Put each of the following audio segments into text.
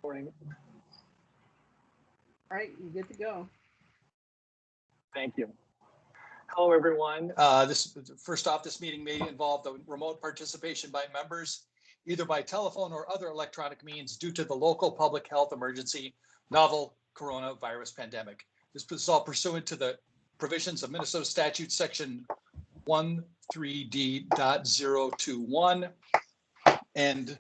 Morning. All right, you good to go. Thank you. Hello, everyone. First off, this meeting may involve the remote participation by members, either by telephone or other electronic means due to the local public health emergency, novel coronavirus pandemic. This is all pursuant to the provisions of Minnesota Statute Section 13D.021. And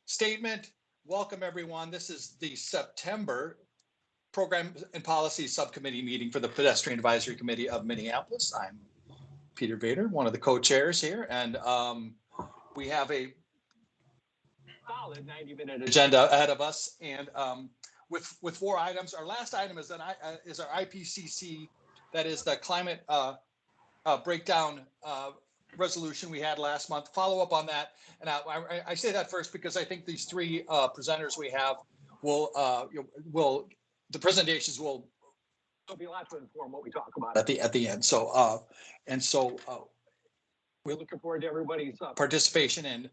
statement, welcome everyone. This is the September Program and Policy Subcommittee meeting for the Pedestrian Advisory Committee of Minneapolis. I'm Peter Bader, one of the co-chairs here, and we have a solid 90-minute agenda ahead of us, and with 4 items. Our last item is our IPCC, that is the climate breakdown resolution we had last month. Follow up on that, and I say that first because I think these 3 presenters we have will the presentations will be a lot to inform what we talk about at the end. So we're looking forward to everybody's participation and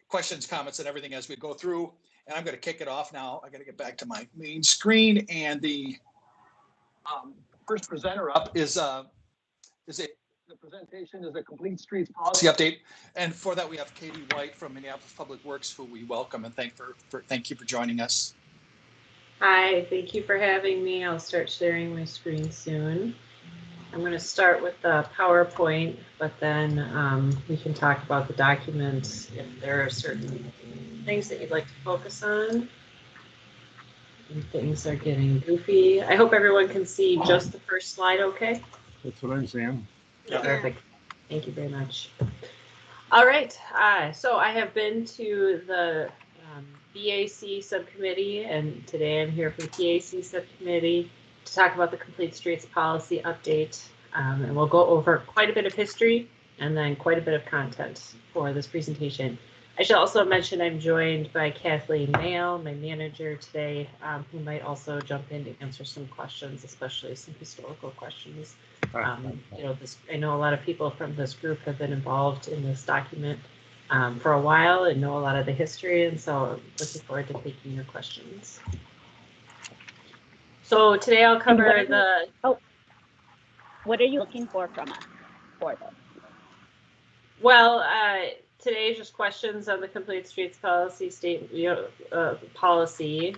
questions, comments, and everything as we go through. And I'm going to kick it off now. I got to get back to my main screen, and the first presenter up is the presentation is a complete streets policy update, and for that we have Katie White from Minneapolis Public Works, who we welcome and thank you for joining us. Hi, thank you for having me. I'll start sharing my screen soon. I'm going to start with the PowerPoint, but then we can talk about the documents if there are certain things that you'd like to focus on. And things are getting goofy. I hope everyone can see just the first slide okay? That's what I'm saying. Yeah. Perfect. Thank you very much. All right, so I have been to the BAC subcommittee, and today I'm here for the PAC subcommittee to talk about the Complete Streets Policy update, and we'll go over quite a bit of history and then quite a bit of content for this presentation. I should also mention I'm joined by Kathleen Mail, my manager today, who might also jump in to answer some questions, especially some historical questions. I know a lot of people from this group have been involved in this document for a while and know a lot of the history, and so I'm looking forward to taking your questions. So today I'll cover what are you looking for from us for this? Well, today is just questions on the Complete Streets Policy policy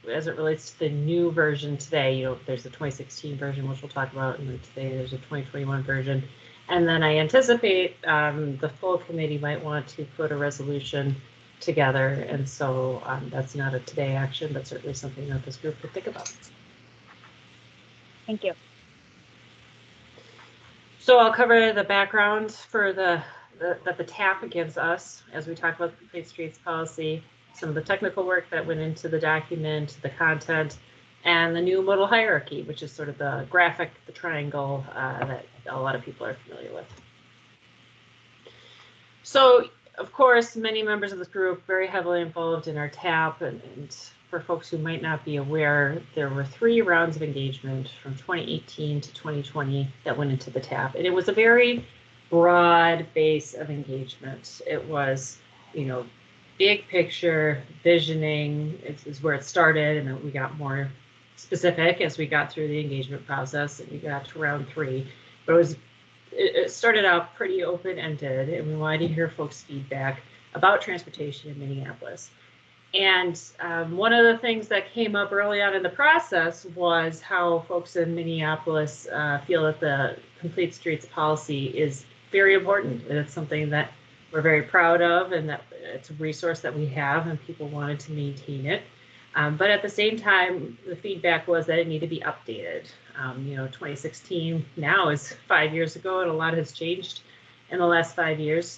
as it relates to the new version today. There's the 2016 version, which we'll talk about, and then today there's a 2021 version. And then I anticipate the full committee might want to put a resolution together. And so that's not a today action, but certainly something that this group could think about. Thank you. So I'll cover the background for the TAP against us as we talk about the Complete Streets Policy, some of the technical work that went into the document, the content, and the new modal hierarchy, which is sort of the graphic, the triangle that a lot of people are familiar with. So, of course, many members of this group very heavily involved in our TAP, and for folks who might not be aware, there were 3 rounds of engagement from 2018 to 2020 that went into the TAP, and it was a very broad base of engagement. It was, big picture, visioning is where it started, and then we got more specific as we got through the engagement process and we got to round 3. But it started out pretty open-ended, and we wanted to hear folks' feedback about transportation in Minneapolis. And one of the things that came up early on in the process was how folks in Minneapolis feel that the Complete Streets Policy is very important, and it's something that we're very proud of, and that it's a resource that we have, and people wanted to maintain it. But at the same time, the feedback was that it needed to be updated. 2016 now is 5 years ago, and a lot has changed in the last 5 years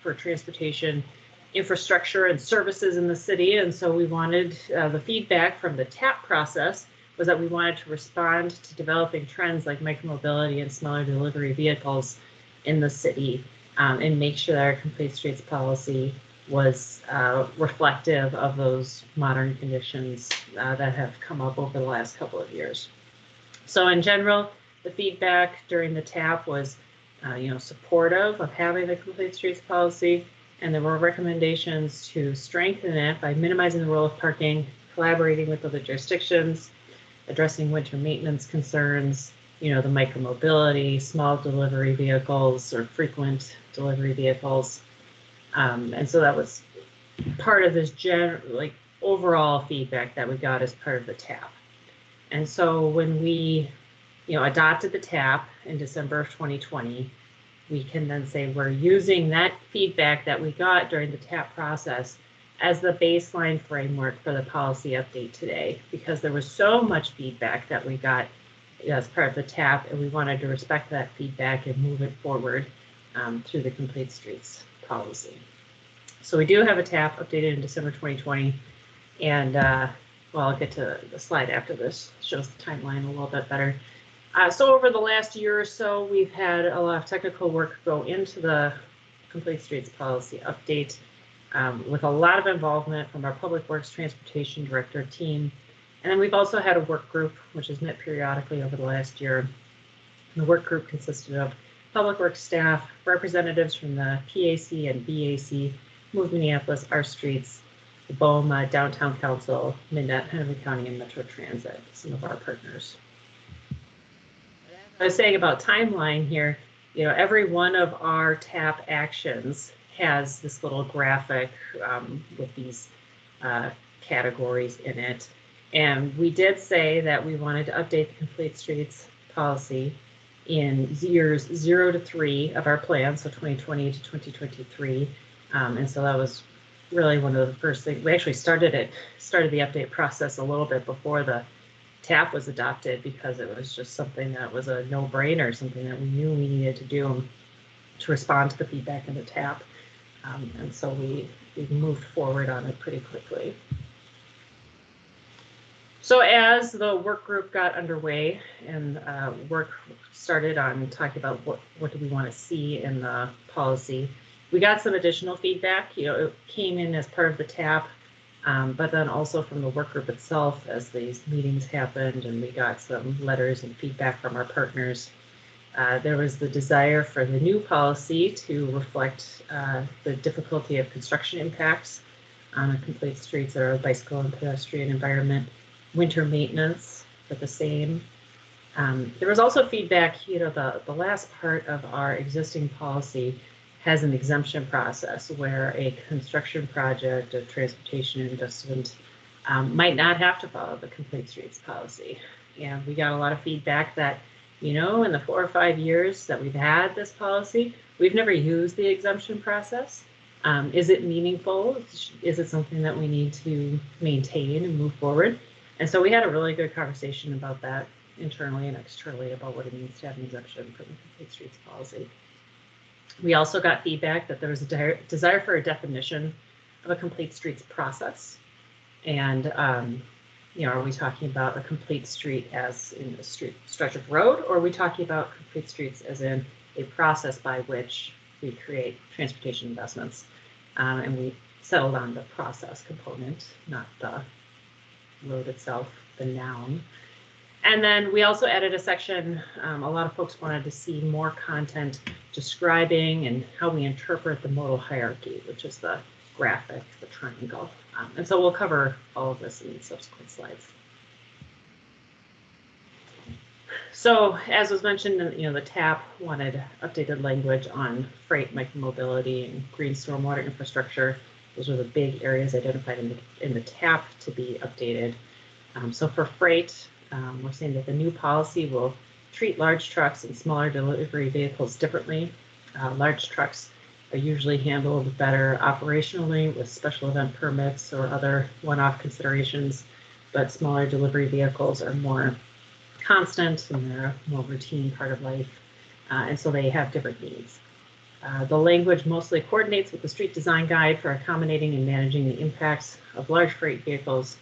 for transportation infrastructure and services in the city. And so we wanted the feedback from the TAP process was that we wanted to respond to developing trends like micromobility and smaller delivery vehicles in the city, and make sure that our Complete Streets Policy was reflective of those modern conditions that have come up over the last couple of years. So in general, the feedback during the TAP was supportive of having the Complete Streets Policy. And there were recommendations to strengthen it by minimizing the role of parking, collaborating with other jurisdictions, addressing winter maintenance concerns, the micromobility, small delivery vehicles or frequent delivery vehicles. And so that was part of this overall feedback that we got as part of the TAP. And so when we, adopted the TAP in December of 2020, we can then say we're using that feedback that we got during the TAP process as the baseline framework for the policy update today, because there was so much feedback that we got as part of the TAP, and we wanted to respect that feedback and move it forward through the Complete Streets policy. So we do have a TAP updated in December 2020, and I'll get to the slide after this, shows the timeline a little bit better. So over the last year or so, we've had a lot of technical work go into the Complete Streets policy update, with a lot of involvement from our Public Works Transportation Director team. And then we've also had a work group, which has met periodically over the last year. And the work group consisted of Public Works staff, representatives from the PAC and BAC, Move Minneapolis, Our Streets, the BOMA, Downtown Council, Minnet, Henry County, and Metro Transit, some of our partners. I was saying about timeline here, every one of our TAP actions has this little graphic with these categories in it. And we did say that we wanted to update the Complete Streets policy in years 0 to 3 of our plan, so 2020 to 2023. And so that was really one of the first things. We actually started the update process a little bit before the TAP was adopted, because it was just something that was a no-brainer, something that we knew we needed to do to respond to the feedback in the TAP. And so we moved forward on it pretty quickly. So as the work group got underway and work started on talking about what do we want to see in the policy, we got some additional feedback. It came in as part of the TAP, but then also from the work group itself as these meetings happened, and we got some letters and feedback from our partners. There was the desire for the new policy to reflect the difficulty of construction impacts on Complete Streets or a bicycle and pedestrian environment, winter maintenance for the same. There was also feedback, the last part of our existing policy has an exemption process where a construction project, a transportation investment might not have to follow the Complete Streets policy. And we got a lot of feedback that, in the 4 or 5 years that we've had this policy, we've never used the exemption process. Is it meaningful? Is it something that we need to maintain and move forward? And so we had a really good conversation about that internally and externally about what it means to have an exemption from the Complete Streets policy. We also got feedback that there was a desire for a definition of a Complete Streets process. And, are we talking about a complete street as in a stretch of road, or are we talking about complete streets as in a process by which we create transportation investments? And we settled on the process component, not the road itself, the noun. And then we also added a section, a lot of folks wanted to see more content describing and how we interpret the modal hierarchy, which is the graphic, the triangle. And so we'll cover all of this in subsequent slides. So as was mentioned, the TAP wanted updated language on freight, micromobility, and green stormwater infrastructure. Those are the big areas identified in the TAP to be updated. So for freight, we're saying that the new policy will treat large trucks and smaller delivery vehicles differently. Large trucks are usually handled better operationally with special event permits or other one-off considerations, but smaller delivery vehicles are more constant and they're a more routine part of life, and so they have different needs. The language mostly coordinates with the street design guide for accommodating and managing the impacts of large freight vehicles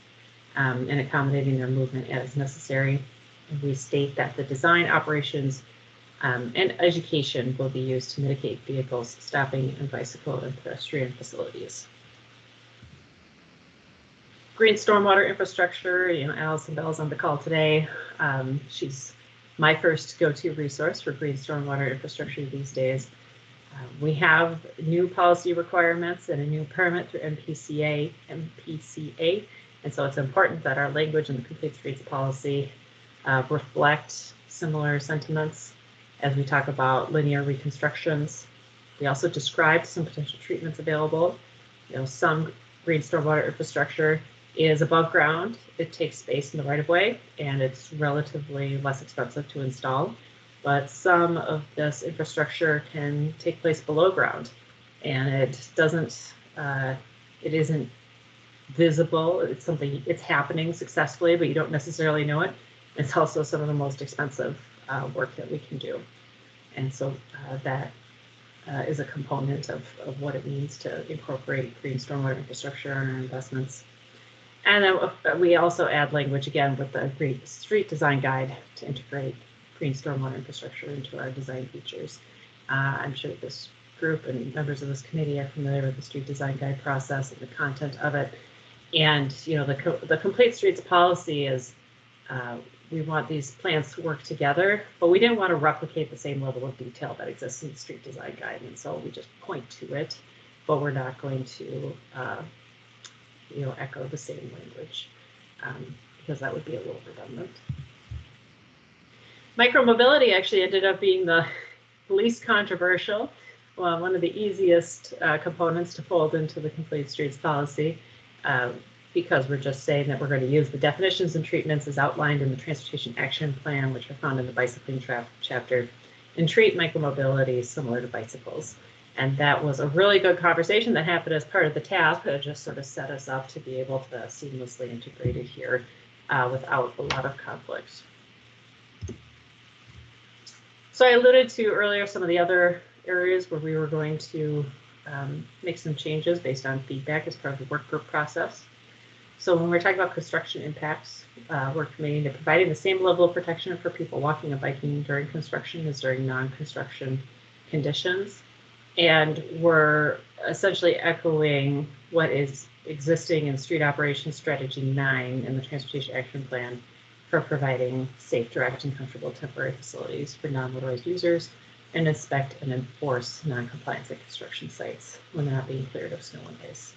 and accommodating their movement as necessary. And we state that the design, operations, and education will be used to mitigate vehicles stopping in bicycle and pedestrian facilities. Green stormwater infrastructure, Allison Bell's on the call today. She's my first go-to resource for green stormwater infrastructure these days. We have new policy requirements and a new permit through MPCA, and so it's important that our language in the Complete Streets policy reflect similar sentiments as we talk about linear reconstructions. We also described some potential treatments available. Some green stormwater infrastructure is above ground. It takes space in the right of way, and it's relatively less expensive to install. But some of this infrastructure can take place below ground, and it isn't visible. It's something, it's happening successfully, but you don't necessarily know it. It's also some of the most expensive work that we can do. And so that is a component of what it means to incorporate green stormwater infrastructure in our investments. And then we also add language again with the Green Street Design Guide to integrate green stormwater infrastructure into our design features. I'm sure this group and members of this committee are familiar with the Street Design Guide process and the content of it. And the Complete Streets policy is we want these plans to work together, but we didn't want to replicate the same level of detail that exists in the Street Design Guide, and so we just point to it, but we're not going to echo the same language because that would be a little redundant. Micromobility actually ended up being the least controversial, one of the easiest components to fold into the Complete Streets policy, because we're just saying that we're going to use the definitions and treatments as outlined in the Transportation Action Plan, which are found in the bicycling chapter, and treat micromobility similar to bicycles. And that was a really good conversation that happened as part of the TAP. It just sort of set us up to be able to seamlessly integrate it here without a lot of conflict. So I alluded to earlier some of the other areas where we were going to make some changes based on feedback as part of the work group process. So when we're talking about construction impacts, we're committing to providing the same level of protection for people walking and biking during construction as during non-construction conditions. And we're essentially echoing what is existing in Street Operations Strategy 9 in the Transportation Action Plan for providing safe, direct, and comfortable temporary facilities for non-motorized users, and inspect and enforce non-compliance at construction sites when they're not being cleared of snow and ice.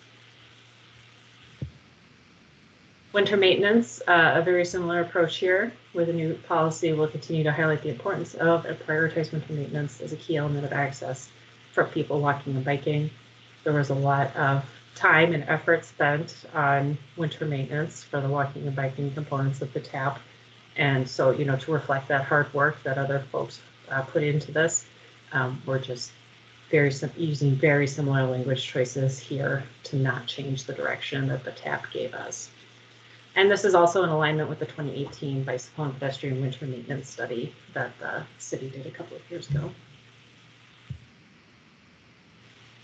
Winter maintenance, a very similar approach here, where the new policy will continue to highlight the importance of and prioritize winter maintenance as a key element of access for people walking and biking. There was a lot of time and effort spent on winter maintenance for the walking and biking components of the TAP. And so, to reflect that hard work that other folks put into this, we're just using very similar language choices here to not change the direction that the TAP gave us. And this is also in alignment with the 2018 bicycle and pedestrian winter maintenance study that the city did a couple of years ago.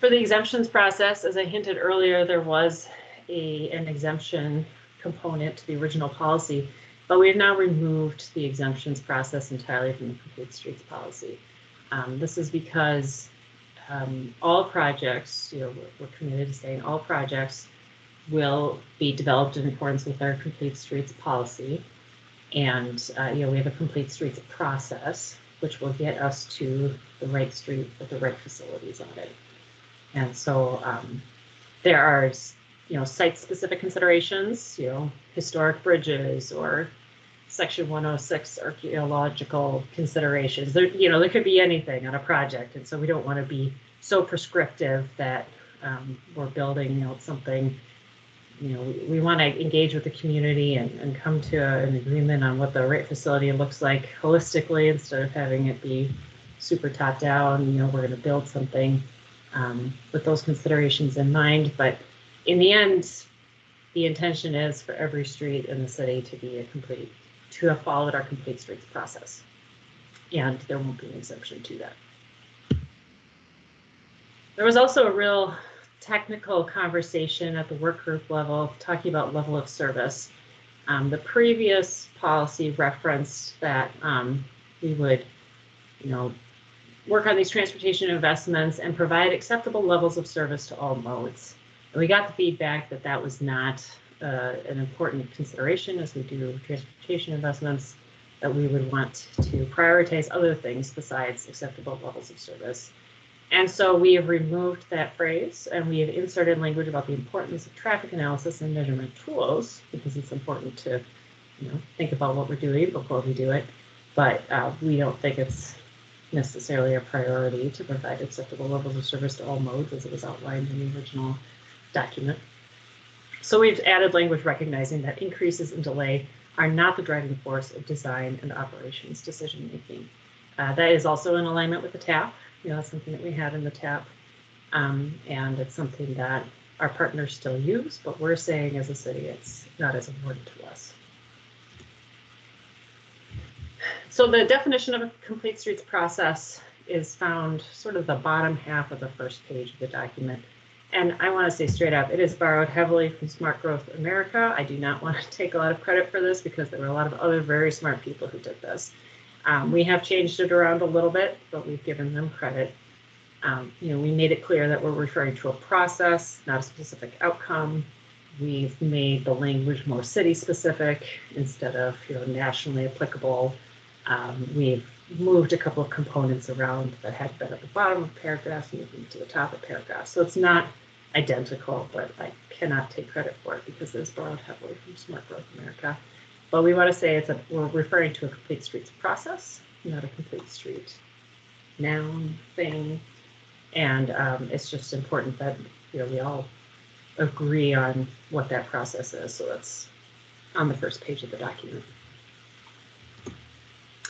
For the exemptions process, as I hinted earlier, there was an exemption component to the original policy, but we've now removed the exemptions process entirely from the Complete Streets policy. This is because all projects, we're committed to saying all projects will be developed in accordance with our Complete Streets policy. And we have a Complete Streets process, which will get us to the right street with the right facilities on it. And so there are, site-specific considerations, historic bridges or Section 106 archaeological considerations. There could be anything on a project, and so we don't want to be so prescriptive that we're building, something. We want to engage with the community and come to an agreement on what the right facility looks like holistically instead of having it be super top down. We're going to build something with those considerations in mind. But in the end, the intention is for every street in the city to have followed our Complete Streets process. And there won't be an exception to that. There was also a real technical conversation at the work group level talking about level of service. The previous policy referenced that we would, work on these transportation investments and provide acceptable levels of service to all modes. And we got the feedback that that was not an important consideration as we do transportation investments, that we would want to prioritize other things besides acceptable levels of service. And so we have removed that phrase and we have inserted language about the importance of traffic analysis and measurement tools, because it's important to, think about what we're doing before we do it. But we don't think it's necessarily a priority to provide acceptable levels of service to all modes as it was outlined in the original document. So we've added language recognizing that increases in delay are not the driving force of design and operations decision making. That is also in alignment with the TAP. That's something that we have in the TAP, and it's something that our partners still use, but we're saying as a city it's not as important to us. So the definition of a complete streets process is found sort of the bottom half of the first page of the document. And I want to say straight up, it is borrowed heavily from Smart Growth America. I do not want to take a lot of credit for this because there were a lot of other very smart people who did this. We have changed it around a little bit, but we've given them credit. We made it clear that we're referring to a process, not a specific outcome. We've made the language more city specific instead of nationally applicable. We've moved a couple of components around that had been at the bottom of paragraphs and moved them to the top of paragraphs. So it's not identical, but I cannot take credit for it because it is borrowed heavily from Smart Growth America. But we want to say we're referring to a complete streets process, not a complete street noun thing. And it's just important that we all agree on what that process is. So that's on the first page of the document.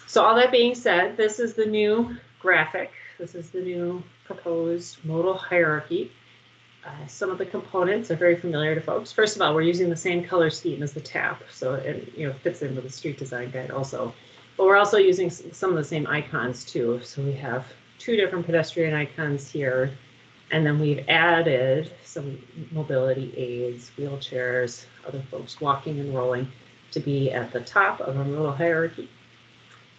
So all that being said, this is the new graphic. This is the new proposed modal hierarchy. Some of the components are very familiar to folks. First of all, we're using the same color scheme as the TAP, so it fits in with the street design guide also. But we're also using some of the same icons too. So we have 2 different pedestrian icons here, and then we've added some mobility aids, wheelchairs, other folks walking and rolling to be at the top of a modal hierarchy.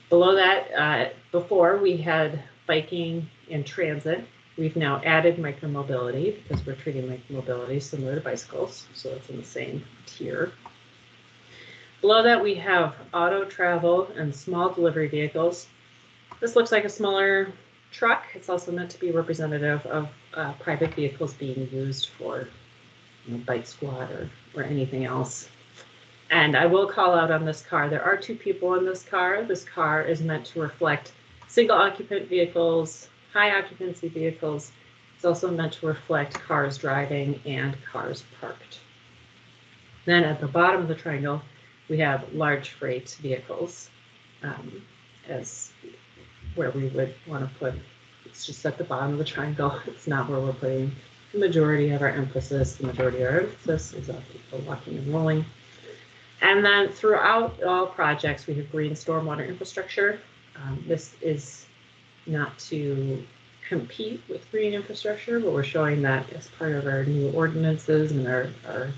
Below that, before we had biking and transit. We've now added micromobility because we're treating micromobility similar to bicycles, so it's in the same tier. Below that, we have auto travel and small delivery vehicles. This looks like a smaller truck. It's also meant to be representative of private vehicles being used for bike squad or anything else. And I will call out on this car, there are 2 people in this car. This car is meant to reflect single occupant vehicles, high occupancy vehicles. It's also meant to reflect cars driving and cars parked. Then at the bottom of the triangle, we have large freight vehicles as where we would want to put, it's just at the bottom of the triangle. It's not where we're putting the majority of our emphasis. The majority of our emphasis is on people walking and rolling. And then throughout all projects, we have green stormwater infrastructure. This is not to compete with green infrastructure, but we're showing that as part of our new ordinances and our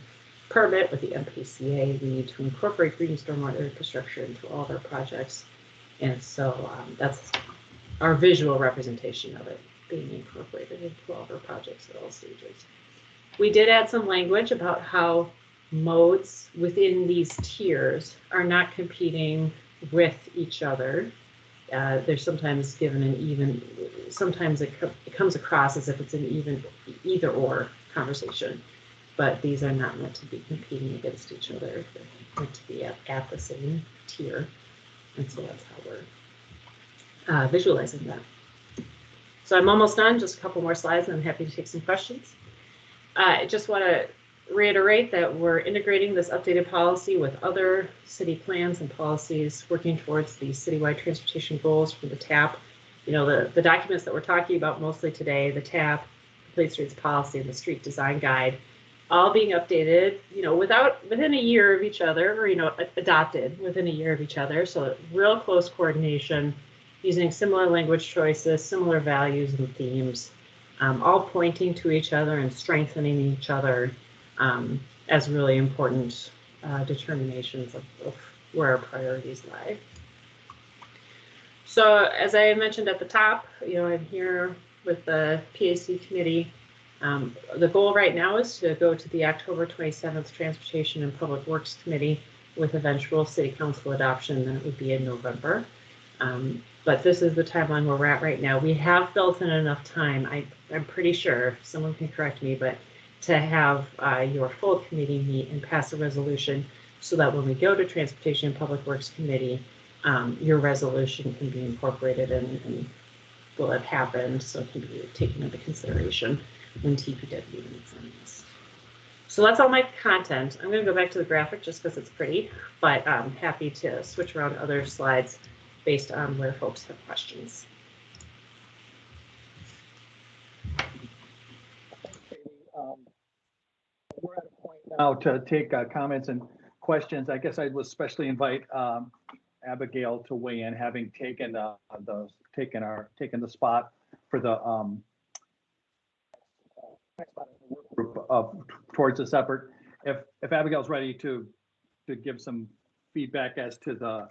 permit with the MPCA, we need to incorporate green stormwater infrastructure into all of our projects. And so that's our visual representation of it being incorporated into all of our projects at all stages. We did add some language about how modes within these tiers are not competing with each other. They're sometimes given an even, sometimes it comes across as if it's an even either or conversation, but these are not meant to be competing against each other. They're meant to be at the same tier. And so that's how we're visualizing that. So I'm almost done, just a couple more slides and I'm happy to take some questions. I just want to reiterate that we're integrating this updated policy with other city plans and policies working towards the citywide transportation goals for the TAP. The documents that we're talking about mostly today, the TAP, Complete Streets Policy, and the Street Design Guide, all being updated, within a year of each other, or, adopted within a year of each other. So real close coordination, using similar language choices, similar values and themes, all pointing to each other and strengthening each other as really important determinations of where our priorities lie. So as I mentioned at the top, I'm here with the PAC committee. The goal right now is to go to the October 27th Transportation and Public Works Committee with eventual City Council adoption, and it would be in November. but this is the timeline where we're at right now. We have built in enough time, I'm pretty sure, someone can correct me, but to have your full committee meet and pass a resolution so that when we go to Transportation and Public Works Committee, your resolution can be incorporated and will have happened, so it can be taken into consideration when TPW meets on this. So that's all my content. I'm going to go back to the graphic just because it's pretty, but I'm happy to switch around other slides based on where folks have questions. We're at a point now to take comments and questions. I guess I would especially invite Abigail to weigh in, having taken the spot for the group towards this effort. If Abigail's ready to give some feedback as to the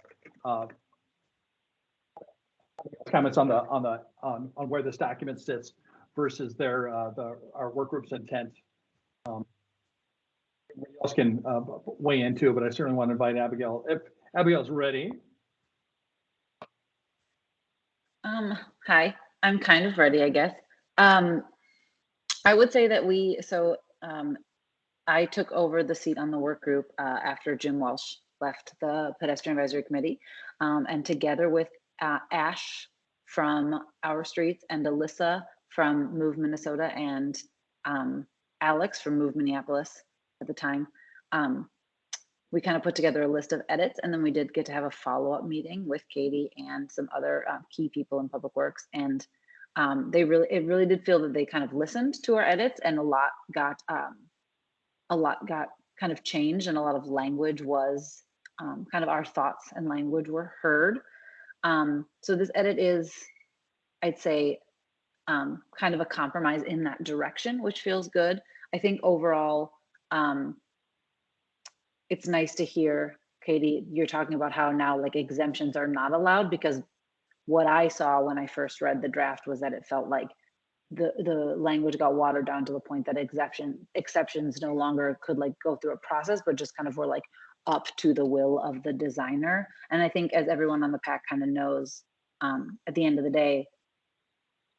comments on where this document sits versus our work group's intent. Everybody else can weigh in too, but I certainly want to invite Abigail. If Abigail's ready. Hi, I'm kind of ready, I guess. I would say that I took over the seat on the work group after Jim Walsh left the Pedestrian Advisory Committee, and together with Ash from Our Streets and Alyssa from Move Minnesota and Alex from Move Minneapolis at the time, we kind of put together a list of edits, and then we did get to have a follow-up meeting with Katie and some other key people in Public Works, and it really did feel that they kind of listened to our edits, and a lot got kind of changed, and a lot of language was kind of our thoughts and language were heard. So this edit is, I'd say, kind of a compromise in that direction, which feels good. I think overall, it's nice to hear, Katie, you're talking about how now like exemptions are not allowed, because what I saw when I first read the draft was that it felt like the language got watered down to the point that exceptions no longer could like go through a process, but just kind of were like up to the will of the designer. And I think, as everyone on the PAC kind of knows, at the end of the day,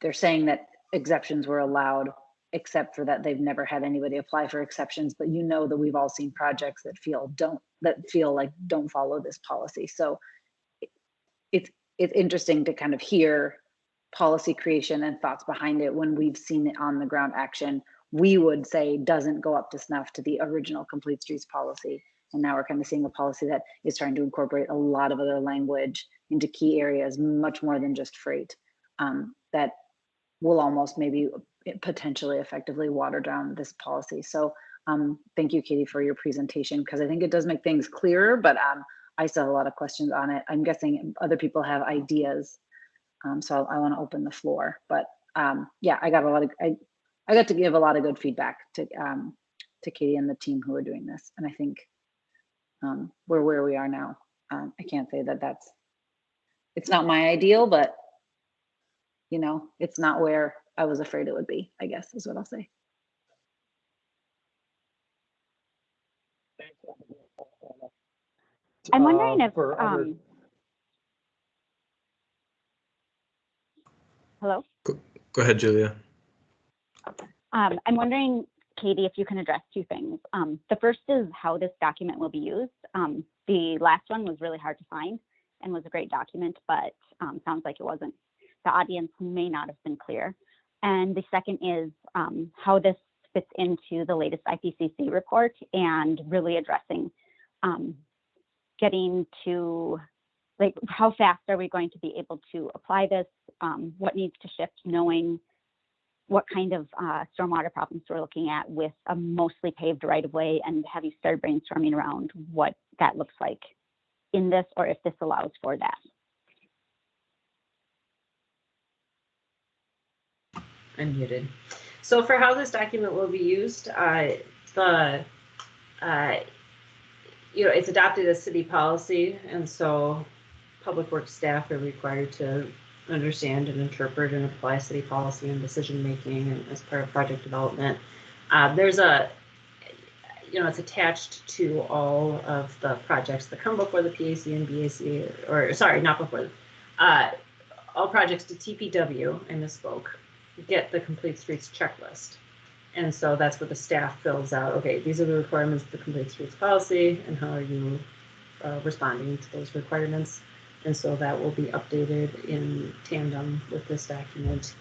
they're saying that exceptions were allowed, except for that they've never had anybody apply for exceptions. But you know that we've all seen projects that feel like don't follow this policy. So it's interesting to kind of hear policy creation and thoughts behind it when we've seen it on the ground action. We would say doesn't go up to snuff to the original Complete Streets policy. And now we're kind of seeing a policy that is trying to incorporate a lot of other language into key areas, much more than just freight, that will almost maybe potentially effectively water down this policy. So thank you, Katie, for your presentation, because I think it does make things clearer, but I still have a lot of questions on it. I'm guessing other people have ideas. So I want to open the floor, but yeah, I got to give a lot of good feedback to Katie and the team who are doing this. And I think we're where we are now. I can't say that it's not my ideal, but you know, it's not where I was afraid it would be, I guess is what I'll say. I'm wondering if hello? Go ahead, Julia. I'm wondering, Katie, if you can address two things. The first is how this document will be used. The last one was really hard to find and was a great document, but sounds like it wasn't. The audience may not have been clear. And the second is how this fits into the latest IPCC report and really addressing getting to, like, how fast are we going to be able to apply this? What needs to shift, knowing what kind of stormwater problems we're looking at with a mostly paved right of way, and have you started brainstorming around what that looks like in this, or if this allows for that? Unmuted. So for how this document will be used, it's adopted as city policy, and so public works staff are required to understand and interpret and apply city policy and decision making and as part of project development. There's it's attached to all of the projects that come before the PAC and BAC, or sorry, not before, all projects to TPW, I misspoke, get the Complete Streets checklist. And so that's what the staff fills out. Okay, these are the requirements of the Complete Streets policy, and how are you responding to those requirements? And so that will be updated in tandem with this document.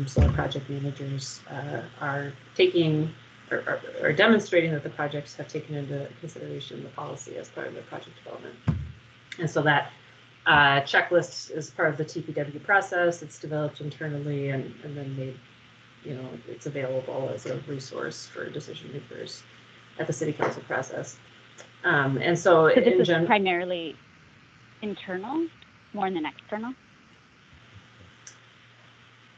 So the project managers are taking or demonstrating that the projects have taken into consideration the policy as part of their project development. And so that checklist is part of the TPW process. It's developed internally and then made, it's available as a resource for decision makers at the city council process. And so this is primarily internal more than external?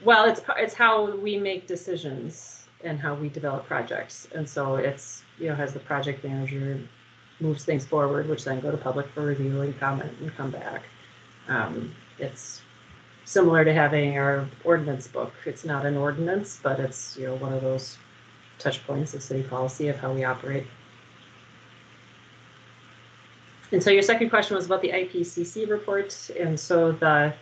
Well, it's how we make decisions and how we develop projects. And so it's, as the project manager moves things forward, which then go to public for review and comment and come back. It's similar to having our ordinance book. It's not an ordinance, but it's, one of those touch points of city policy of how we operate. And so your second question was about the IPCC report. And so the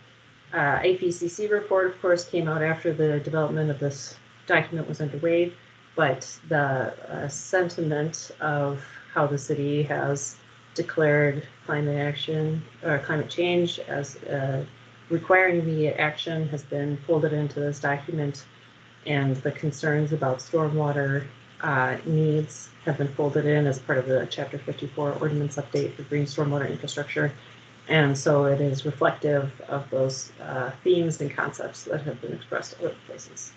IPCC report, of course, came out after the development of this document was underway, but the sentiment of how the city has declared climate action or climate change as requiring immediate action has been folded into this document, and the concerns about stormwater needs have been folded in as part of the Chapter 54 ordinance update for green stormwater infrastructure. And so it is reflective of those themes and concepts that have been expressed other places.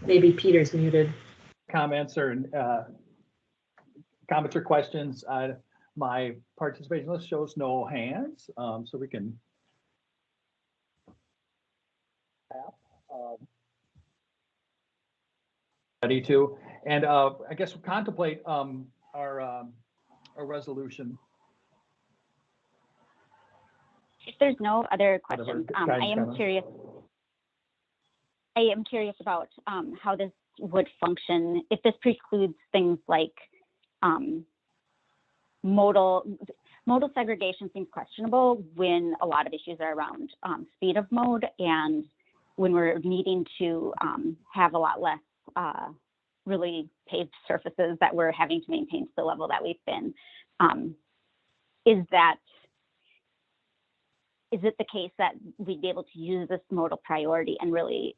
Maybe Peter's muted. Comments or questions? My participation list shows no hands, so we can tap. Ready to, and I guess we'll contemplate our resolution. If there's no other questions, I am curious about how this would function if this precludes things like modal segregation. Seems questionable when a lot of issues are around speed of mode, and when we're needing to have a lot less really paved surfaces that we're having to maintain to the level that we've been. Is it the case that we'd be able to use this modal priority and really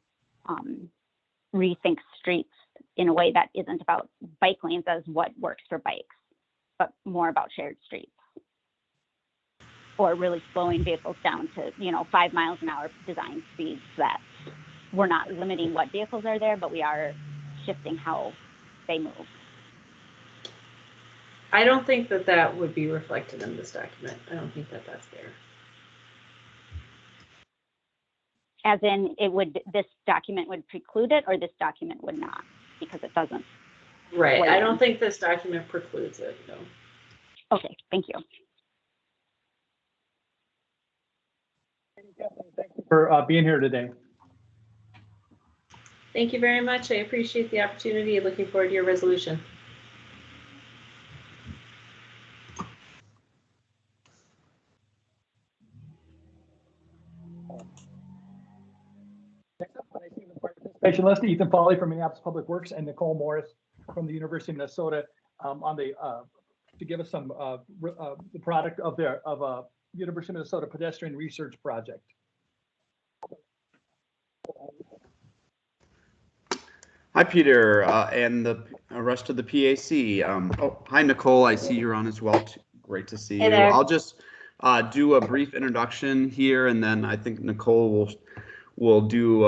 rethink streets in a way that isn't about bike lanes as what works for bikes, but more about shared streets? Or really slowing vehicles down to, 5 miles an hour design speeds, that we're not limiting what vehicles are there, but we are shifting how they move. I don't think that would be reflected in this document. I don't think that's there. As in, this document would preclude it, or this document would not, because it doesn't. Right. I don't think this document precludes it, no. Okay, thank you. Thank you for being here today. Thank you very much. I appreciate the opportunity. Looking forward to your resolution. Next up, I see the participation list: Ethan Foley from Minneapolis Public Works and Nicole Morris from the University of Minnesota on the to give us some the product of their University of Minnesota Pedestrian Research Project. Hi, Peter, and the rest of the PAC. Hi, Nicole. I see you're on as well. Great to see you. I'll just do a brief introduction here, and then I think Nicole will do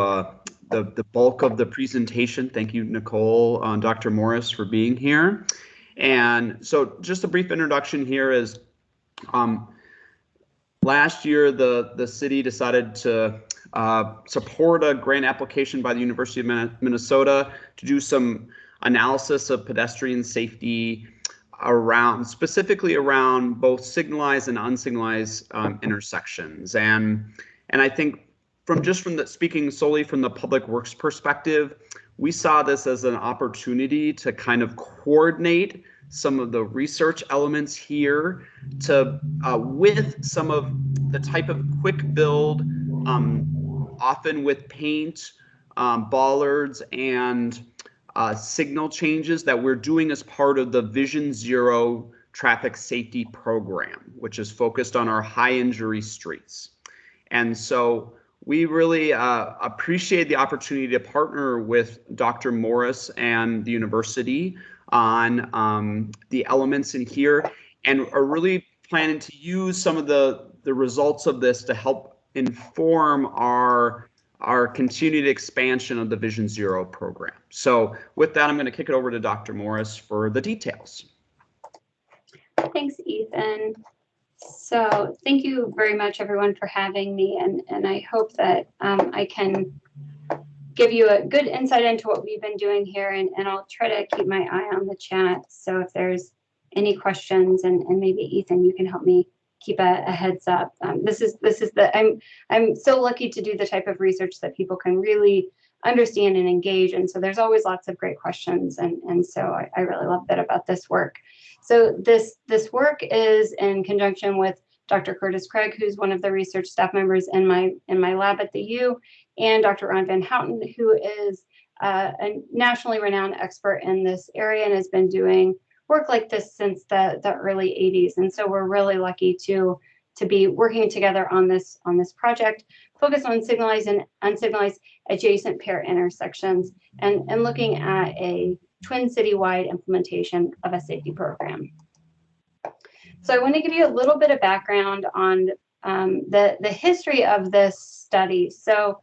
the bulk of the presentation. Thank you, Nicole, Dr. Morris, for being here. And so just a brief introduction here is last year, the city decided to support a grant application by the University of Minnesota to do some analysis of pedestrian safety specifically around both signalized and unsignalized intersections. And And I think from speaking solely from the public works perspective, we saw this as an opportunity to kind of coordinate some of the research elements here to with some of the type of quick build, often with paint, bollards, and signal changes that we're doing as part of the Vision Zero traffic safety program, which is focused on our high injury streets. And so we really appreciate the opportunity to partner with Dr. Morris and the university on the elements in here, and are really planning to use some of the results of this to help inform our continued expansion of the Vision Zero program. So with that, I'm going to kick it over to Dr. Morris for the details. Thanks, Ethan. So thank you very much, everyone, for having me. And I hope that I can give you a good insight into what we've been doing here. And I'll try to keep my eye on the chat. So if there's any questions, and maybe Ethan, you can help me keep a heads up. I'm so lucky to do the type of research that people can really understand and engage. And so there's always lots of great questions. And so I really love that about this work. So this work is in conjunction with Dr. Curtis Craig, who's one of the research staff members in my lab at the U, and Dr. Ron Van Houten, who is a nationally renowned expert in this area and has been doing work like this since the early 80s. And so we're really lucky to be working together on this project, focused on signalized and unsignalized adjacent pair intersections, and looking at a twin citywide implementation of a safety program. So I want to give you a little bit of background on the history of this study. So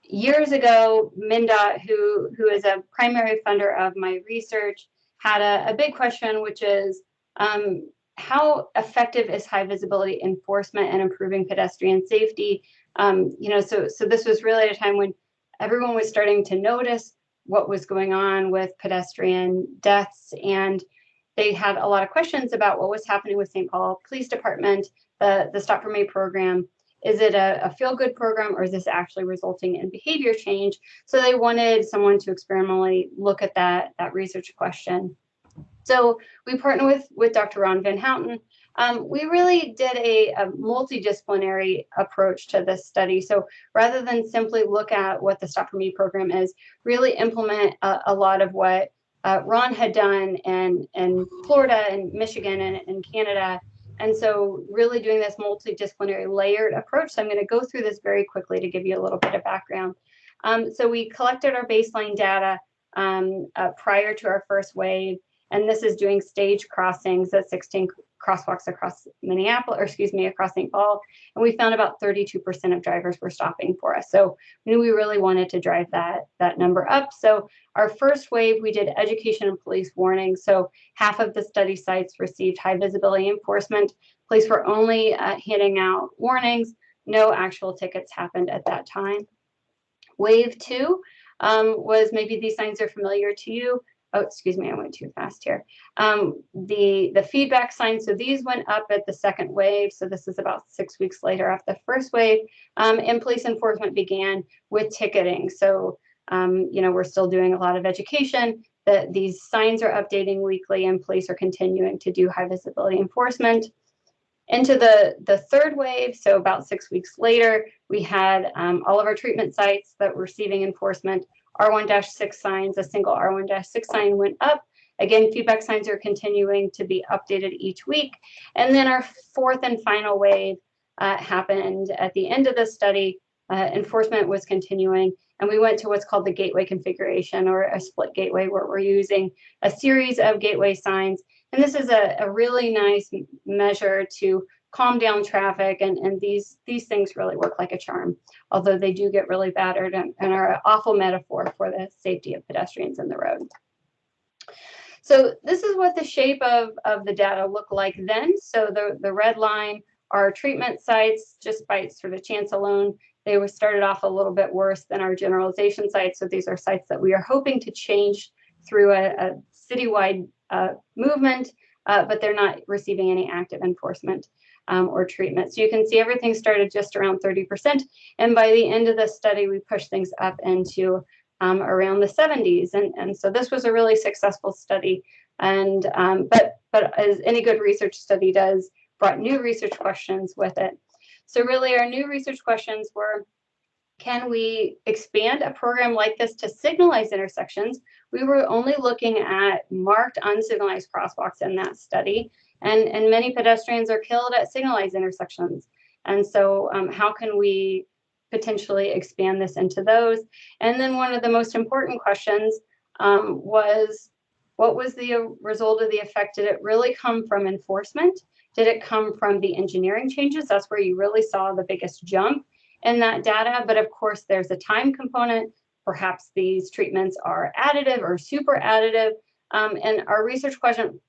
years ago, MnDOT, who is a primary funder of my research, had a big question, which is how effective is high visibility enforcement and improving pedestrian safety? So this was really at a time when everyone was starting to notice what was going on with pedestrian deaths, and they had a lot of questions about what was happening with St. Paul Police Department, the Stop for Me program. Is it a feel-good program, or is this actually resulting in behavior change? So they wanted someone to experimentally look at that research question. So we partnered with Dr. Ron Van Houten. We really did a multidisciplinary approach to this study. So rather than simply look at what the Stop for Me program is, really implement a lot of what Ron had done in Florida and Michigan and Canada. And so really doing this multidisciplinary layered approach. So I'm going to go through this very quickly to give you a little bit of background. So we collected our baseline data prior to our first wave. And this is doing stage crossings at 16 crosswalks across across St. Paul. And we found about 32% of drivers were stopping for us. So we really wanted to drive that number up. So our first wave, we did education and police warnings. So half of the study sites received high visibility enforcement. Police were only handing out warnings. No actual tickets happened at that time. Wave 2 was, maybe these signs are familiar to you. Oh, excuse me, I went too fast here. The feedback signs, so these went up at the second wave. So this is about 6 weeks later after the first wave. And police enforcement began with ticketing. So, we're still doing a lot of education. These signs are updating weekly, and police are continuing to do high visibility enforcement. Into the third wave, so about 6 weeks later, we had all of our treatment sites that were receiving enforcement. R1-6 signs, a single R1-6 sign went up. Again, feedback signs are continuing to be updated each week. And then our fourth and final wave happened at the end of the study. Enforcement was continuing, and we went to what's called the gateway configuration, or a split gateway, where we're using a series of gateway signs. And this is a really nice measure to calm down traffic, and these things really work like a charm, although they do get really battered and are an awful metaphor for the safety of pedestrians in the road. So this is what the shape of the data looked like then. So the red line are treatment sites. Just by sort of chance alone, they were started off a little bit worse than our generalization sites. So these are sites that we are hoping to change through a citywide movement, but they're not receiving any active enforcement. or treatment. So you can see everything started just around 30. And by the end of the study, we pushed things up into around the 70s. And so this was a really successful study. And but as any good research study does, brought new research questions with it. So really our new research questions were, can we expand a program like this to signalized intersections? We were only looking at marked unsignalized crosswalks in that study, and many pedestrians are killed at signalized intersections. And so how can we potentially expand this into those? And then one of the most important questions was, what was the result of the effect? Did it really come from enforcement? Did it come from the engineering changes? That's where you really saw the biggest jump in that data. But of course, there's a time component. Perhaps these treatments are additive or super additive. And our research question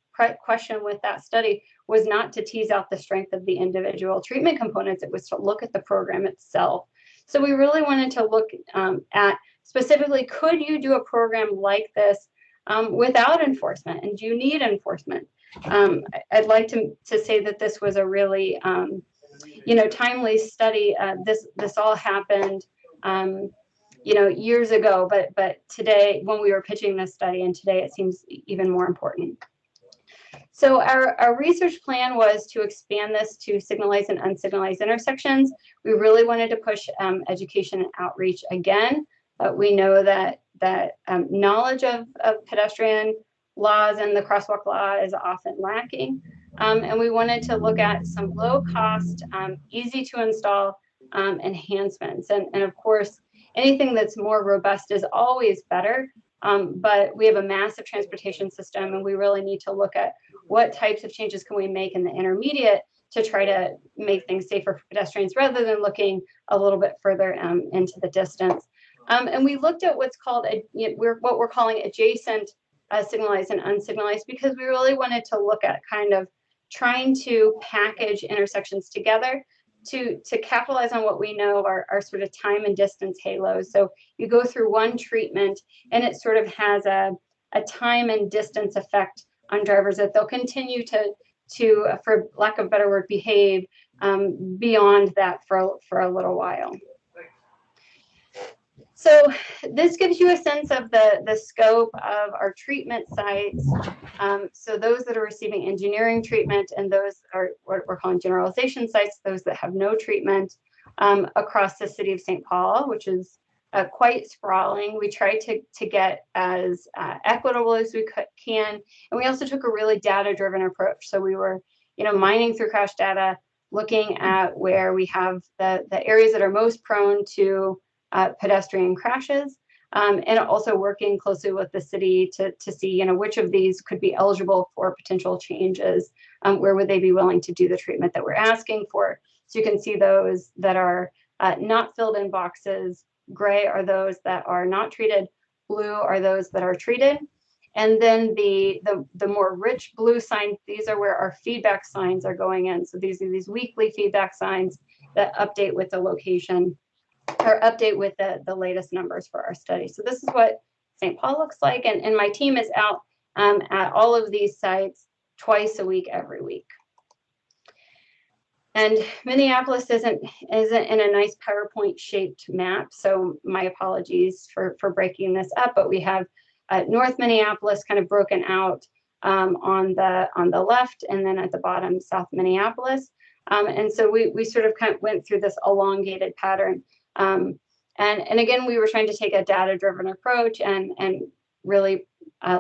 with that study was not to tease out the strength of the individual treatment components. It was to look at the program itself. So we really wanted to look at specifically, could you do a program like this without enforcement? And do you need enforcement? I'd like to say that this was a really timely study. This all happened years ago, but today, when we were pitching this study, and today it seems even more important. So our research plan was to expand this to signalized and unsignalized intersections. We really wanted to push education and outreach again, but we know that knowledge of pedestrian laws and the crosswalk law is often lacking. And we wanted to look at some low cost, easy to install enhancements. And of course, anything that's more robust is always better. But we have a massive transportation system, and we really need to look at what types of changes can we make in the intermediate to try to make things safer for pedestrians, rather than looking a little bit further into the distance. And we looked at what's called what we're calling adjacent signalized and unsignalized, because we really wanted to look at kind of trying to package intersections together to capitalize on what we know are sort of time and distance halos. So you go through one treatment and it sort of has a time and distance effect on drivers that they'll continue to for lack of a better word, behave beyond that for a little while. So this gives you a sense of the scope of our treatment sites. So those that are receiving engineering treatment, and those are what we're calling generalization sites, those that have no treatment across the city of St. Paul, which is quite sprawling. We tried to get as equitable as we can. And we also took a really data-driven approach. So we were mining through crash data, looking at where we have the areas that are most prone to pedestrian crashes, and also working closely with the city to see which of these could be eligible for potential changes. Where would they be willing to do the treatment that we're asking for? So you can see those that are not filled in boxes. Gray are those that are not treated. Blue are those that are treated. And then the more rich blue signs, these are where our feedback signs are going in. So these are these weekly feedback signs that update with the location, or update with the latest numbers for our study. So this is what St. Paul looks like. And my team is out at all of these sites twice a week, every week. And Minneapolis isn't in a nice PowerPoint shaped map. So my apologies for breaking this up, but we have North Minneapolis kind of broken out on the left, and then at the bottom, South Minneapolis. And so we sort of kind of went through this elongated pattern. And again, we were trying to take a data-driven approach and really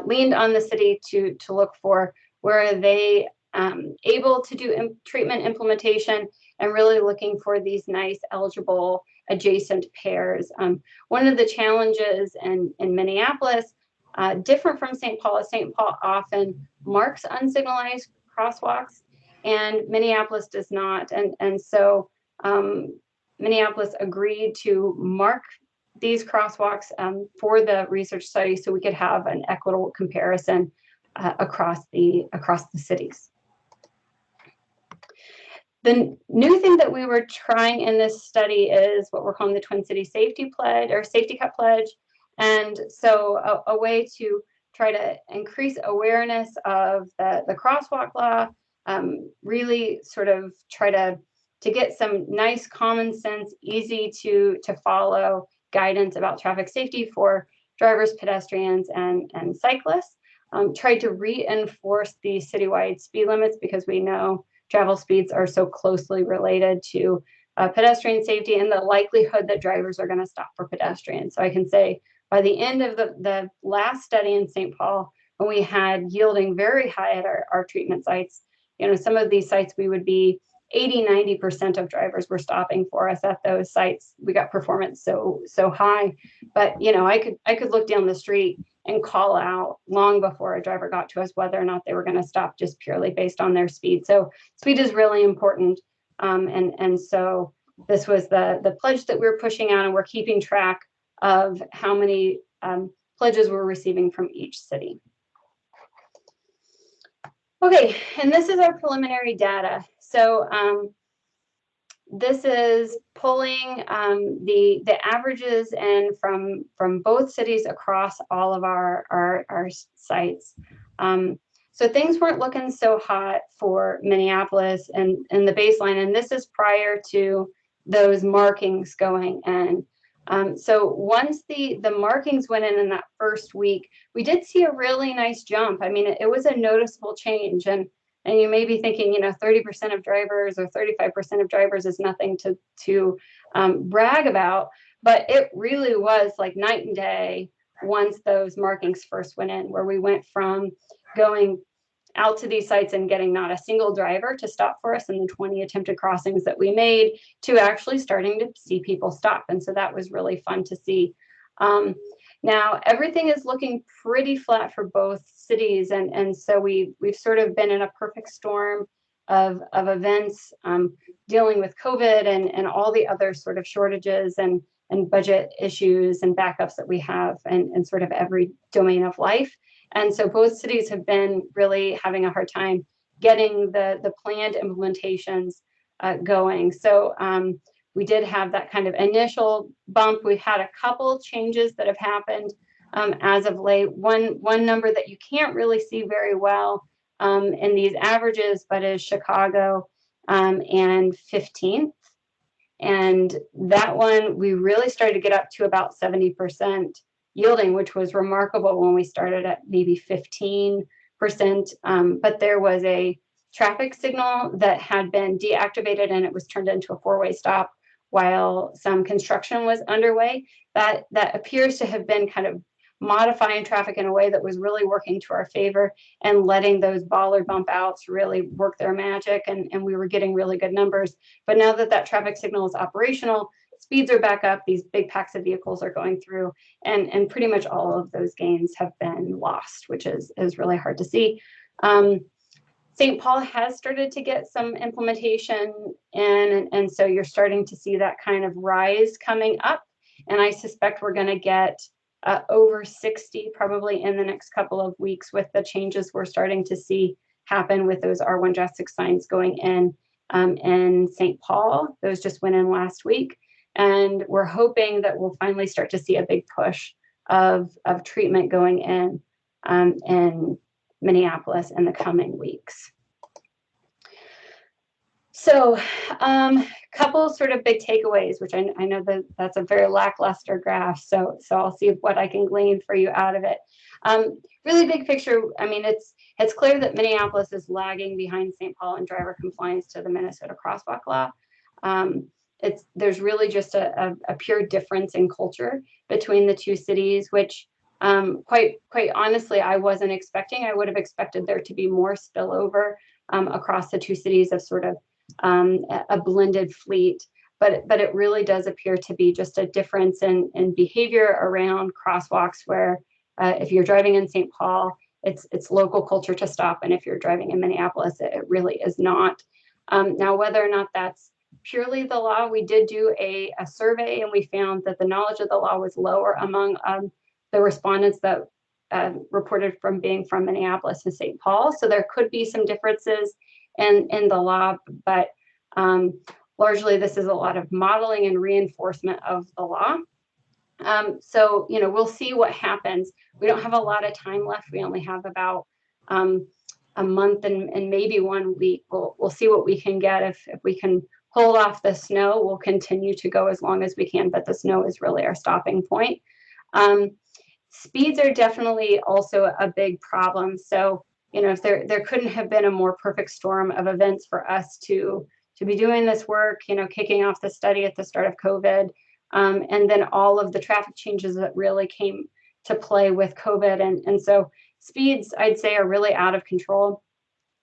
leaned on the city to look for where are they able to do treatment implementation, and really looking for these nice eligible adjacent pairs. One of the challenges in Minneapolis, different from St. Paul, is St. Paul often marks unsignalized crosswalks, and Minneapolis does not. And so Minneapolis agreed to mark these crosswalks for the research study, so we could have an equitable comparison across the cities. The new thing that we were trying in this study is what we're calling the Twin City Safety Pledge, or Safety Cut Pledge. And so a way to try to increase awareness of the crosswalk law, really sort of try to get some nice common sense, easy to follow guidance about traffic safety for drivers, pedestrians, and cyclists. Tried to reinforce the citywide speed limits because we know travel speeds are so closely related to pedestrian safety and the likelihood that drivers are going to stop for pedestrians. So I can say by the end of the last study in St. Paul, when we had yielding very high at our treatment sites, you know, some of these sites we would be 80–90% of drivers were stopping for us at those sites. We got performance so high, but you know, I could look down the street and call out long before a driver got to us whether or not they were going to stop just purely based on their speed. So speed is really important, and so this was the pledge that we're pushing out, and we're keeping track of how many pledges we're receiving from each city. Okay, and this is our preliminary data. So this is pulling the averages in from both cities across all of our sites. So things weren't looking so hot for Minneapolis and the baseline, and this is prior to those markings going in. So once the markings went in that first week, we did see a really nice jump. I mean, it was a noticeable change, and you may be thinking, you know, 30% of drivers or 35% of drivers is nothing to brag about, but it really was like night and day once those markings first went in, where we went from going out to these sites and getting not a single driver to stop for us in the 20 attempted crossings that we made to actually starting to see people stop. And so that was really fun to see. Now everything is looking pretty flat for both cities. And so we've sort of been in a perfect storm of events, dealing with COVID and all the other sort of shortages and budget issues and backups that we have in sort of every domain of life. And so both cities have been really having a hard time getting the planned implementations going. So we did have that kind of initial bump. We've had a couple changes that have happened as of late. One number that you can't really see very well in these averages, but is Chicago and 15th. And that one, we really started to get up to about 70% yielding, which was remarkable when we started at maybe 15%. But there was a traffic signal that had been deactivated and it was turned into a four-way stop while some construction was underway. That appears to have been kind of modifying traffic in a way that was really working to our favor and letting those bollard bump outs really work their magic. And we were getting really good numbers. But now that traffic signal is operational, speeds are back up, these big packs of vehicles are going through, and pretty much all of those gains have been lost, which is really hard to see. St. Paul has started to get some implementation in, and so you're starting to see that kind of rise coming up. And I suspect we're going to get over 60 probably in the next couple of weeks with the changes we're starting to see happen with those R1.6 signs going in St. Paul. Those just went in last week. And we're hoping that we'll finally start to see a big push of treatment going in Minneapolis in the coming weeks. So couple sort of big takeaways, which I know that's a very lackluster graph. So I'll see what I can glean for you out of it. Really big picture. I mean, it's clear that Minneapolis is lagging behind St. Paul in driver compliance to the Minnesota crosswalk law. There's really just a pure difference in culture between the two cities, which quite honestly, I wasn't expecting. I would have expected there to be more spillover across the two cities of sort of a blended fleet, but it really does appear to be just a difference in behavior around crosswalks where if you're driving in St. Paul, it's local culture to stop, and if you're driving in Minneapolis, it really is not. Now, whether or not that's purely the law, we did do a survey, and we found that the knowledge of the law was lower among the respondents that reported from being from Minneapolis and St. Paul. So there could be some differences in the law, but largely this is a lot of modeling and reinforcement of the law. So, we'll see what happens. We don't have a lot of time left. We only have about a month and maybe 1 week. We'll see what we can get. If we can hold off the snow, we'll continue to go as long as we can, but the snow is really our stopping point. Speeds are definitely also a big problem. So, if there couldn't have been a more perfect storm of events for us to be doing this work, kicking off the study at the start of COVID, and then all of the traffic changes that really came to play with COVID. And so speeds, I'd say, are really out of control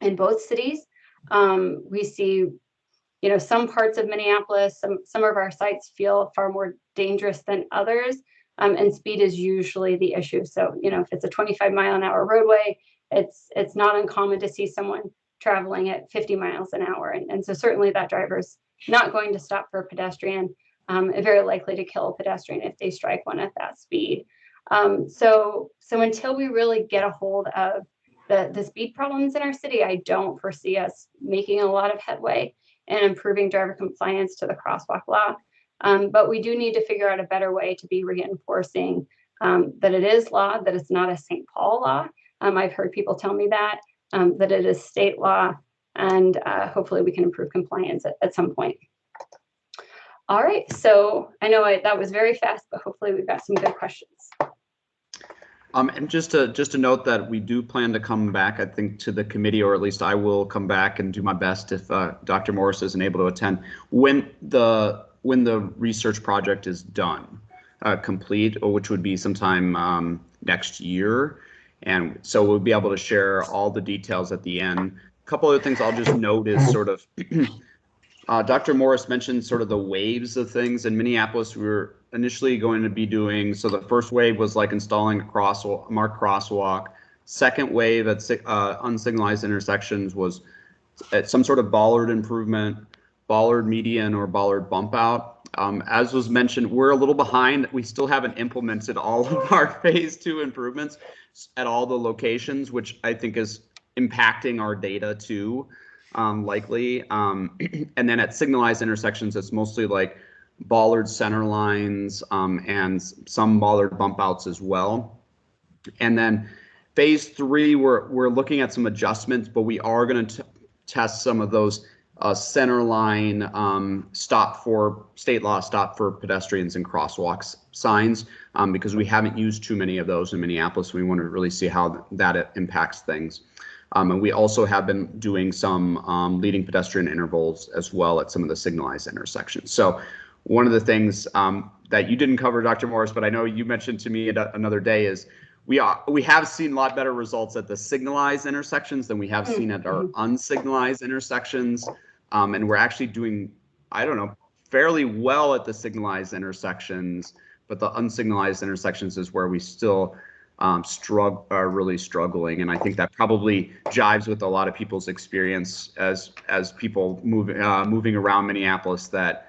in both cities. We see, some parts of Minneapolis, some of our sites feel far more dangerous than others. And speed is usually the issue. So, if it's a 25-mile-an-hour roadway, it's not uncommon to see someone traveling at 50 miles an hour. And so certainly that driver's not going to stop for a pedestrian, and very likely to kill a pedestrian if they strike one at that speed. So until we really get a hold of the speed problems in our city, I don't foresee us making a lot of headway and improving driver compliance to the crosswalk law. But we do need to figure out a better way to be reinforcing that it is law, that it's not a St. Paul law. I've heard people tell me that it is state law, and hopefully we can improve compliance at some point. All right, so I know that was very fast, but hopefully we've got some good questions. And just to note that we do plan to come back, I think, to the committee, or at least I will come back and do my best if Dr. Morris isn't able to attend when the research project is done, complete, or which would be sometime next year. And so we'll be able to share all the details at the end. A couple other things I'll just note is sort of, Dr. Morris mentioned sort of the waves of things. In Minneapolis, we were initially going to be doing, so the first wave was like installing a marked crosswalk. Second wave at unsignalized intersections was at some sort of bollard improvement, bollard median, or bollard bump out. As was mentioned, we're a little behind. We still haven't implemented all of our phase 2 improvements at all the locations, which I think is impacting our data too, likely. And then at signalized intersections, it's mostly like bollard center lines and some bollard bump outs as well. And then phase 3, we're looking at some adjustments, but we are going to test some of those center line state law stop for pedestrians and crosswalks signs, because we haven't used too many of those in Minneapolis. We want to really see how that impacts things. And we also have been doing some leading pedestrian intervals as well at some of the signalized intersections. So one of the things that you didn't cover, Dr. Morris, but I know you mentioned to me another day, is we have seen a lot better results at the signalized intersections than we have seen at our unsignalized intersections. And we're actually doing, I don't know, fairly well at the signalized intersections, but the unsignalized intersections is where we still are really struggling. And I think that probably jives with a lot of people's experience as people moving around Minneapolis, that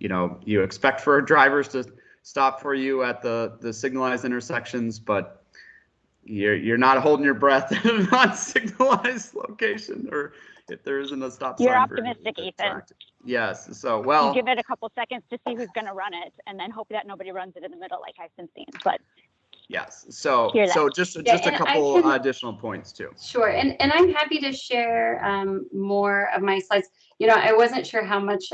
you expect for drivers to stop for you at the signalized intersections, but you're not holding your breath in an unsignalized location, or if there isn't a stop sign. You're optimistic, Ethan. Yes. So, well, you give it a couple seconds to see who's going to run it, and then hope that nobody runs it in the middle like I've been seeing. But yes. So just a couple additional points too. Sure. And I'm happy to share more of my slides. I wasn't sure how much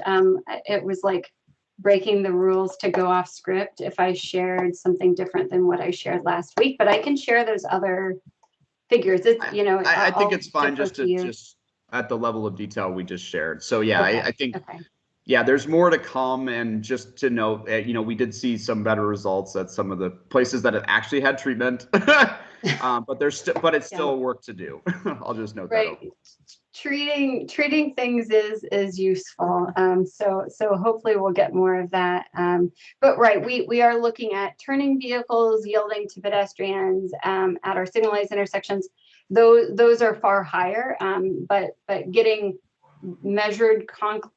it was like breaking the rules to go off script if I shared something different than what I shared last week, but I can share those other figures. I think it's fine just at the level of detail we just shared. So yeah, okay. I think, okay. Yeah, there's more to come. And just to note, we did see some better results at some of the places that have actually had treatment, but it's still work to do. I'll just note that. Treating things is useful. So hopefully we'll get more of that. But right, we are looking at turning vehicles, yielding to pedestrians at our signalized intersections. Those are far higher, but getting measured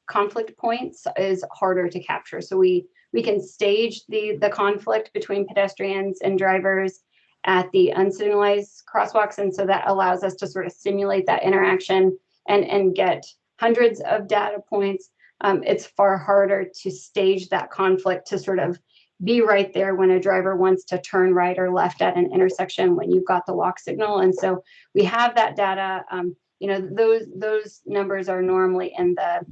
conflict points is harder to capture. So we can stage the conflict between pedestrians and drivers at the unsignalized crosswalks, and so that allows us to sort of simulate that interaction and get hundreds of data points. It's far harder to stage that conflict to sort of be right there when a driver wants to turn right or left at an intersection when you've got the walk signal. And so we have that data. You know, those numbers are normally in the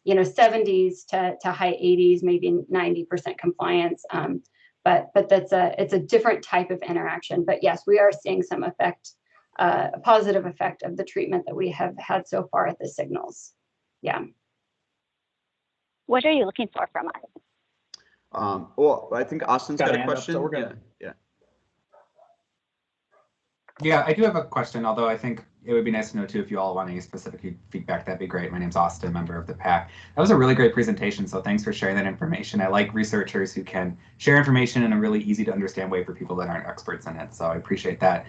70s to high 80s, maybe 90% compliance. But it's a different type of interaction. But yes, we are seeing some effect, a positive effect of the treatment that we have had so far at the signals. Yeah. What are you looking for from us? Well, I think Austin's got a hand up, question. so we're gonna- Yeah, I do have a question, although I think it would be nice to know too if you all want any specific feedback, that'd be great. My name's Austin, member of the PAC. That was a really great presentation, so thanks for sharing that information. I like researchers who can share information in a really easy to understand way for people that aren't experts in it, so I appreciate that.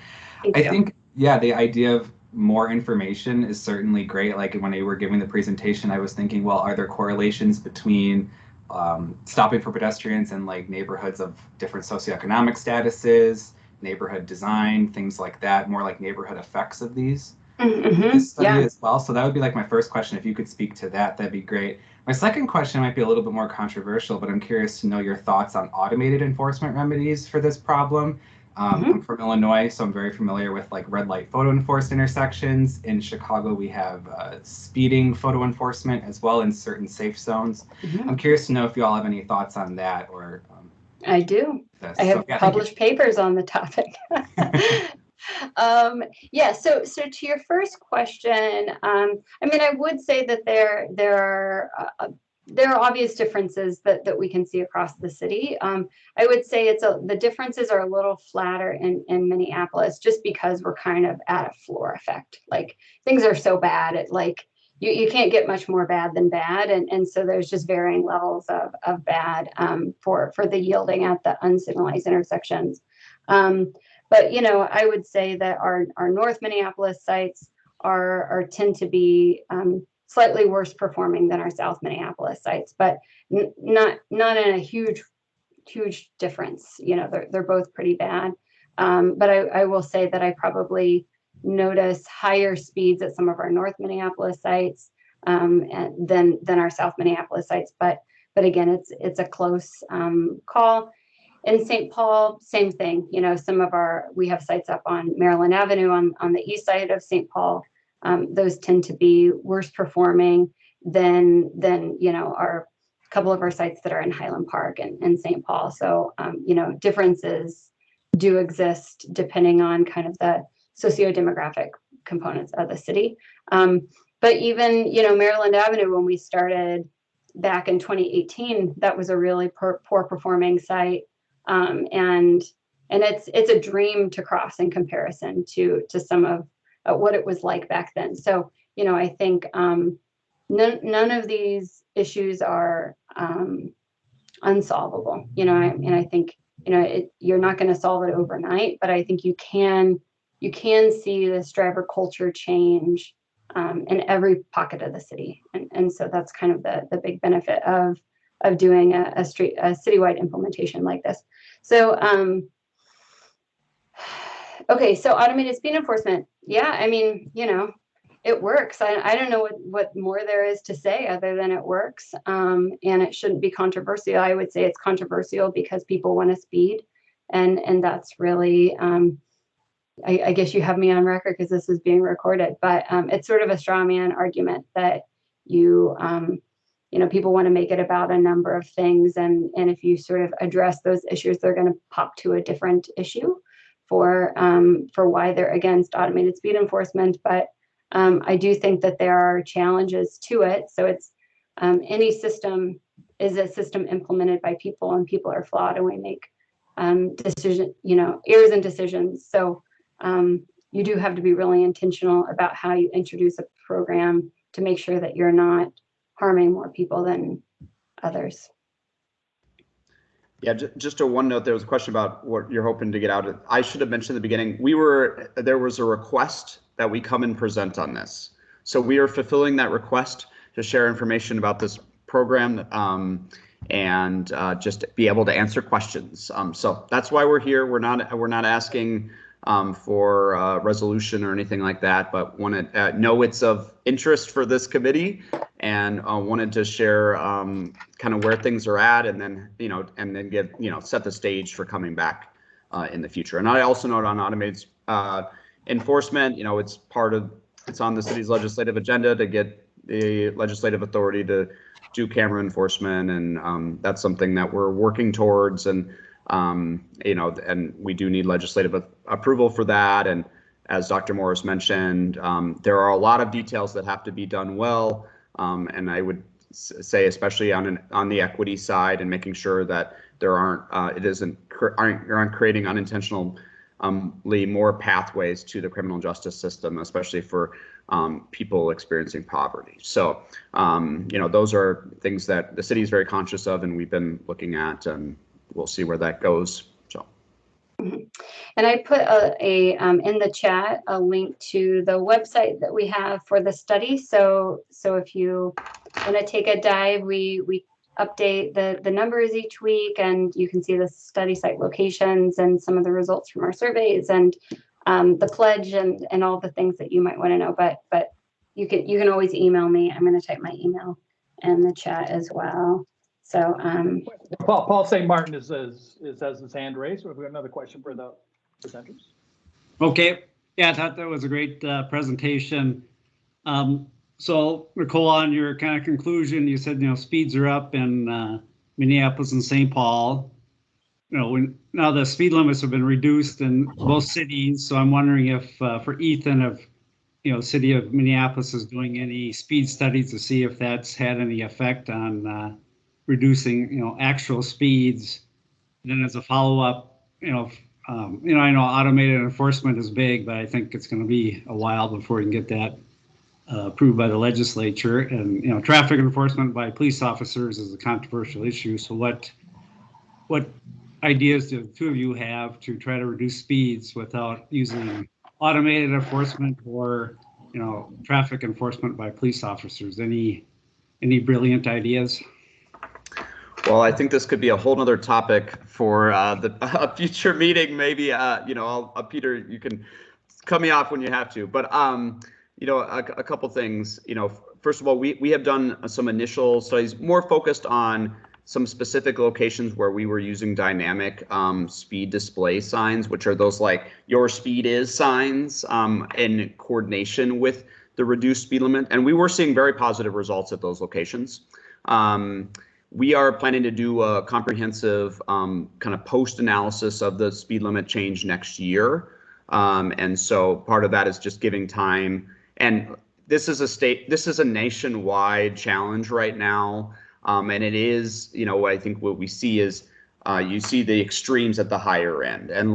I think, yeah, the idea of more information is certainly great. Like when you were giving the presentation, I was thinking, well, are there correlations between stopping for pedestrians in like neighborhoods of different socioeconomic statuses, neighborhood design, things like that, more like neighborhood effects of these this study as well. So that would be like my first question. If you could speak to that, that'd be great. My second question might be a little bit more controversial, but I'm curious to know your thoughts on automated enforcement remedies for this problem. I'm from Illinois, so I'm very familiar with like red light photo enforced intersections. In Chicago, we have speeding photo enforcement as well in certain safe zones. I'm curious to know if you all have any thoughts on that or I do. this. I have published papers on the topic. Yeah, so to your first question, I mean, I would say that there are obvious differences that we can see across the city. I would say the differences are a little flatter in Minneapolis just because we're kind of at a floor effect. Like things are so bad at like you can't get much more bad than bad, and so there's just varying levels of bad for the yielding at the unsignalized intersections. But I would say that our North Minneapolis sites tend to be slightly worse performing than our South Minneapolis sites, but not in a huge difference. They're both pretty bad. But I will say that I probably notice higher speeds at some of our North Minneapolis sites than our South Minneapolis sites. But again, it's a close call. In St. Paul, same thing. We have sites up on Maryland Avenue on the east side of St. Paul. Those tend to be worse performing than our couple of our sites that are in Highland Park and St. Paul. So differences do exist depending on kind of the socio-demographic components of the city. But even Maryland Avenue, when we started back in 2018, that was a really poor performing site. And it's a dream to cross in comparison to some of what it was like back then. So, I think none of these issues are unsolvable. I think, you're not going to solve it overnight, but I think you can see this driver culture change in every pocket of the city. And so that's kind of the big benefit of doing a citywide implementation like this. So, okay, so automated speed enforcement. Yeah, I mean, it works. I don't know what more there is to say other than it works. And it shouldn't be controversial. I would say it's controversial because people want to speed. And that's really, I guess you have me on record because this is being recorded, but it's sort of a straw man argument that people want to make it about a number of things. And if you sort of address those issues, they're going to pop to a different issue for why they're against automated speed enforcement. But I do think that there are challenges to it. So it's any system is a system implemented by people, and people are flawed, and we make errors in decisions. So you do have to be really intentional about how you introduce a program to make sure that you're not harming more people than others. Yeah, just a one note, there was a question about what you're hoping to get out of. I should have mentioned at the beginning, there was a request that we come and present on this. So we are fulfilling that request to share information about this program and just be able to answer questions. So that's why we're here. We're not asking for a resolution or anything like that, but want to know it's of interest for this committee and wanted to share kind of where things are at, and then get set the stage for coming back in the future. And I also note on automated enforcement, it's on the city's legislative agenda to get the legislative authority to do camera enforcement, and that's something that we're working towards, and and we do need legislative approval for that. And as Dr. Morris mentioned, there are a lot of details that have to be done well, and I would say especially on the equity side, and making sure that there aren't creating unintentional more pathways to the criminal justice system, especially for people experiencing poverty. So, those are things that the city is very conscious of, and we've been looking at, and we'll see where that goes. So. And I put in the chat a link to the website that we have for the study. So if you want to take a dive, we update the numbers each week, and you can see the study site locations and some of the results from our surveys, and the pledge, and all the things that you might want to know. But you can always email me. I'm going to type my email in the chat as well. So Paul St. Martin has his hand raised. So we have another question for the presenters. Okay, yeah, I thought that was a great presentation. So Nicole, on your kind of conclusion, you said speeds are up in Minneapolis and St. Paul. Now the speed limits have been reduced in both cities. So I'm wondering if for Ethan, if city of Minneapolis is doing any speed studies to see if that's had any effect on reducing actual speeds. And then as a follow-up, I know automated enforcement is big, but I think it's going to be a while before we can get that approved by the legislature. And traffic enforcement by police officers is a controversial issue. So what ideas do the two of you have to try to reduce speeds without using automated enforcement or traffic enforcement by police officers? Any brilliant ideas? Well, I think this could be a whole nother topic for a future meeting. Maybe Peter, you can cut me off when you have to. But a couple things. First of all, we have done some initial studies more focused on some specific locations where we were using dynamic speed display signs, which are those like your speed is signs in coordination with the reduced speed limit. And we were seeing very positive results at those locations. We are planning to do a comprehensive kind of post-analysis of the speed limit change next year. And so part of that is just giving time. And this is a nationwide challenge right now. And it is, I think what we see is you see the extremes at the higher end. And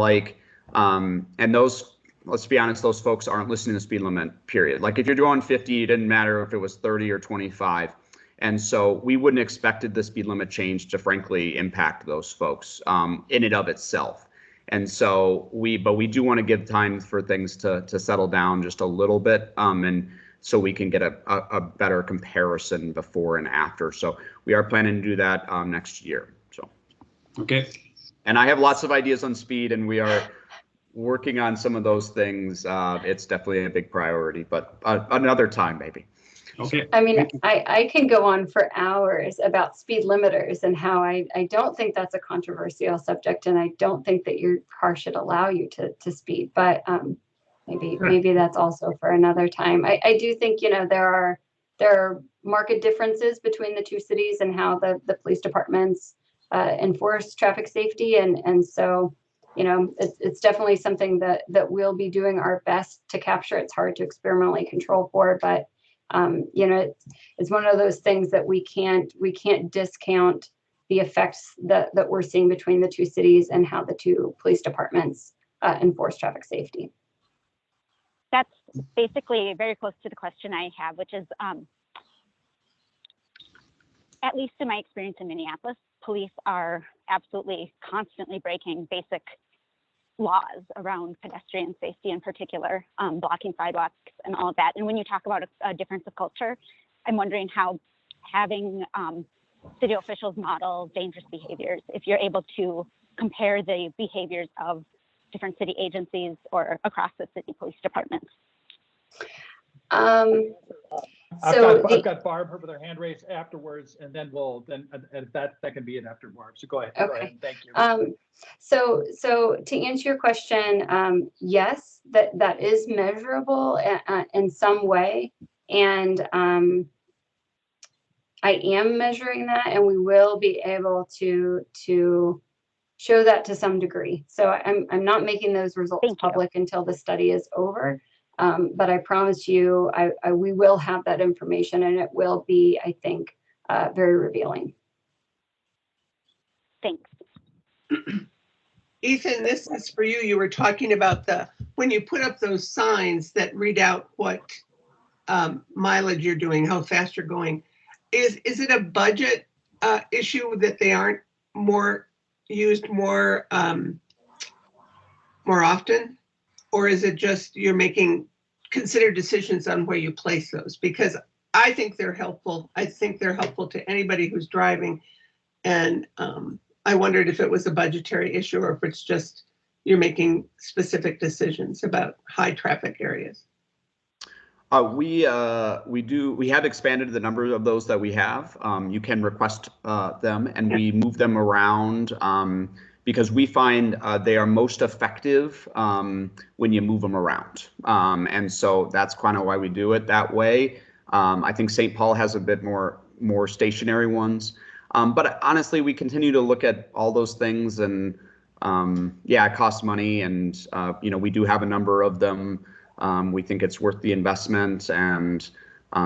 and those, let's be honest, those folks aren't listening to the speed limit, period. Like if you're doing 50, it didn't matter if it was 30 or 25. And so we wouldn't expected the speed limit change to frankly impact those folks in and of itself. And so we do want to give time for things to settle down just a little bit, and so we can get a better comparison before and after. So we are planning to do that next year. So okay. And I have lots of ideas on speed, and we are working on some of those things. It's definitely a big priority, but another time maybe. Okay. I mean, I can go on for hours about speed limiters and how I don't think that's a controversial subject, and I don't think that your car should allow you to speed, but maybe that's also for another time. I do think, there are market differences between the two cities and how the police departments enforce traffic safety. And so, it's definitely something that we'll be doing our best to capture. It's hard to experimentally control for, but it's one of those things that we can't discount the effects that we're seeing between the two cities and how the two police departments enforce traffic safety. That's basically very close to the question I have, which is, at least in my experience in Minneapolis, police are absolutely constantly breaking basic laws around pedestrian safety in particular, blocking sidewalks and all of that. And when you talk about a difference of culture, I'm wondering how having city officials model dangerous behaviors, if you're able to compare the behaviors of different city agencies or across the city police departments. I've got Barb with her hand raised afterwards, and then that can be it after Barb. So go ahead. Okay. Go ahead. Thank you. So to answer your question, yes, that is measurable in some way, and I am measuring that, and we will be able to show that to some degree. So I'm not making those results public until the study is over. But I promise you, we will have that information, and it will be, I think, very revealing. Thanks. Ethan, this is for you. You were talking about when you put up those signs that read out what mileage you're doing, how fast you're going. Is it a budget issue that they aren't used more often? Or is it just you're making considered decisions on where you place those? Because I think they're helpful. I think they're helpful to anybody who's driving. And I wondered if it was a budgetary issue or if it's just you're making specific decisions about high traffic areas. We have expanded the number of those that we have. You can request them, and we move them around because we find they are most effective when you move them around. And so that's kind of why we do it that way. I think St. Paul has a bit more stationary ones. But honestly, we continue to look at all those things, and it costs money, and we do have a number of them. We think it's worth the investment, and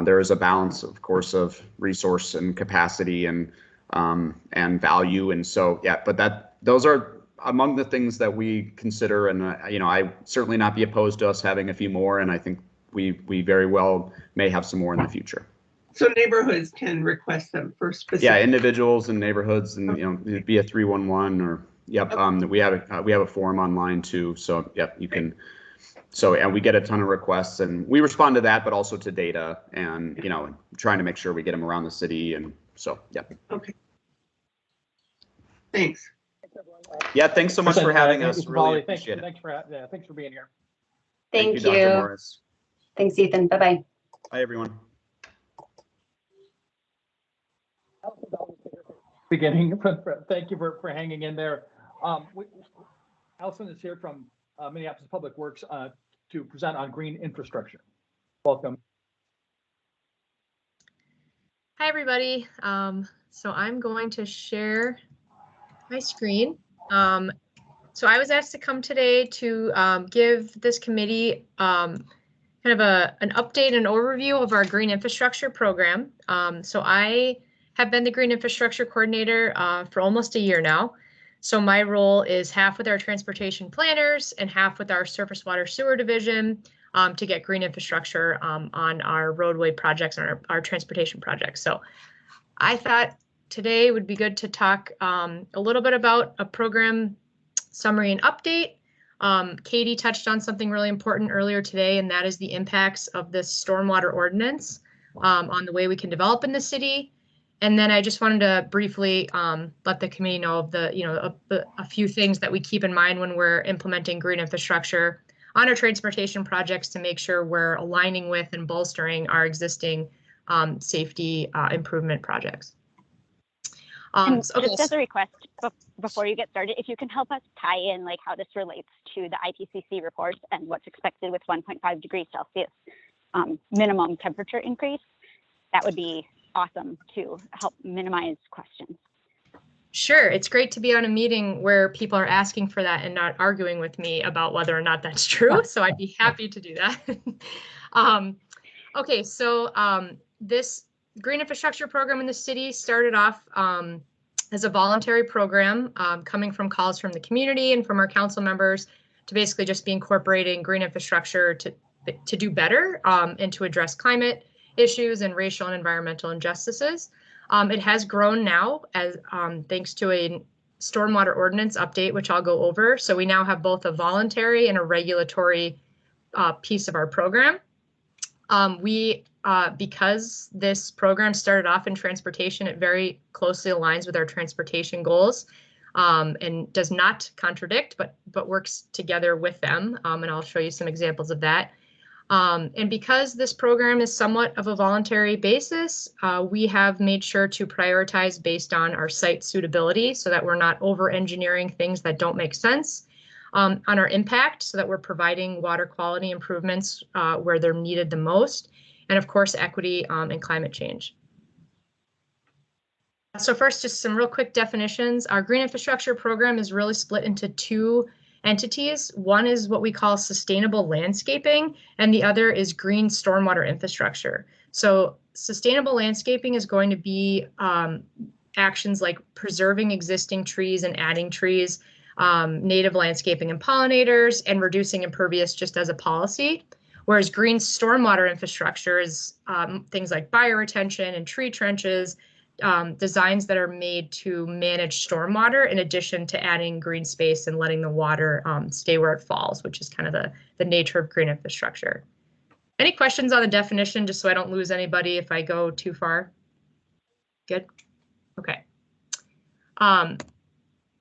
there is a balance, of course, of resource and capacity and value. And so, but those are among the things that we consider. And I certainly not be opposed to us having a few more, and I think we very well may have some more in the future. So neighborhoods can request them for specific. Individuals and neighborhoods, and it'd be a 311 or we have a form online too. So you can. So, and we get a ton of requests, and we respond to that, but also to data, and trying to make sure we get them around the city. And so, Okay. Thanks. Yeah, thanks so much for having us. Really appreciate it. Thanks for being here. Thank you, Dr. Morris. Thanks, Ethan. Bye-bye. Bye, everyone. Beginning. Thank you for hanging in there. Allison is here from Minneapolis Public Works to present on green infrastructure. Welcome. Hi, everybody. So I'm going to share my screen. So I was asked to come today to give this committee kind of an update and overview of our green infrastructure program. So I have been the green infrastructure coordinator for almost a year now. So my role is half with our transportation planners and half with our surface water sewer division to get green infrastructure on our roadway projects and our transportation projects. So I thought today would be good to talk a little bit about a program summary and update. Katie touched on something really important earlier today, and that is the impacts of this stormwater ordinance on the way we can develop in the city. And then I just wanted to briefly let the committee know of a few things that we keep in mind when we're implementing green infrastructure on our transportation projects to make sure we're aligning with and bolstering our existing safety improvement projects. Just as a request, before you get started, if you can help us tie in like how this relates to the IPCC reports and what's expected with 1.5 degrees Celsius minimum temperature increase, that would be awesome to help minimize questions. Sure. It's great to be on a meeting where people are asking for that and not arguing with me about whether or not that's true. So I'd be happy to do that. Okay, so this green infrastructure program in the city started off as a voluntary program coming from calls from the community and from our council members to basically just be incorporating green infrastructure to do better and to address climate issues and racial and environmental injustices. It has grown now as thanks to a stormwater ordinance update, which I'll go over. So we now have both a voluntary and a regulatory piece of our program. Because this program started off in transportation, it very closely aligns with our transportation goals and does not contradict, but works together with them. And I'll show you some examples of that. And because this program is somewhat of a voluntary basis, we have made sure to prioritize based on our site suitability so that we're not over engineering things that don't make sense, on our impact so that we're providing water quality improvements where they're needed the most, and of course, equity and climate change. So first, just some real quick definitions. Our green infrastructure program is really split into two entities. One is what we call sustainable landscaping, and the other is green stormwater infrastructure. So sustainable landscaping is going to be actions like preserving existing trees and adding trees, native landscaping and pollinators, and reducing impervious just as a policy. Whereas green stormwater infrastructure is things like bioretention and tree trenches, designs that are made to manage stormwater in addition to adding green space and letting the water stay where it falls, which is kind of the nature of green infrastructure. Any questions on the definition, just so I don't lose anybody if I go too far? Good. Okay.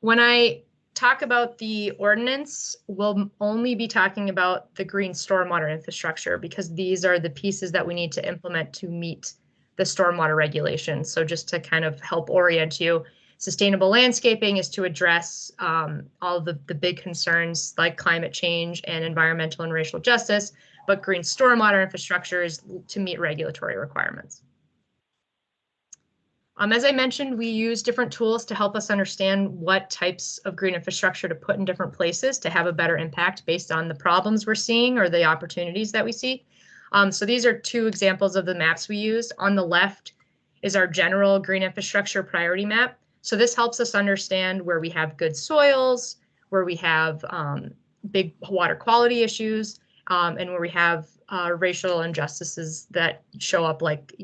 When I talk about the ordinance, we'll only be talking about the green stormwater infrastructure because these are the pieces that we need to implement to meet the stormwater regulations. So just to kind of help orient you, sustainable landscaping is to address all of the big concerns like climate change and environmental and racial justice, but green stormwater infrastructure is to meet regulatory requirements. As I mentioned, we use different tools to help us understand what types of green infrastructure to put in different places to have a better impact based on the problems we're seeing or the opportunities that we see. So these are two examples of the maps we used. On the left is our general green infrastructure priority map. So this helps us understand where we have good soils, where we have big water quality issues, and where we have racial injustices that show up, like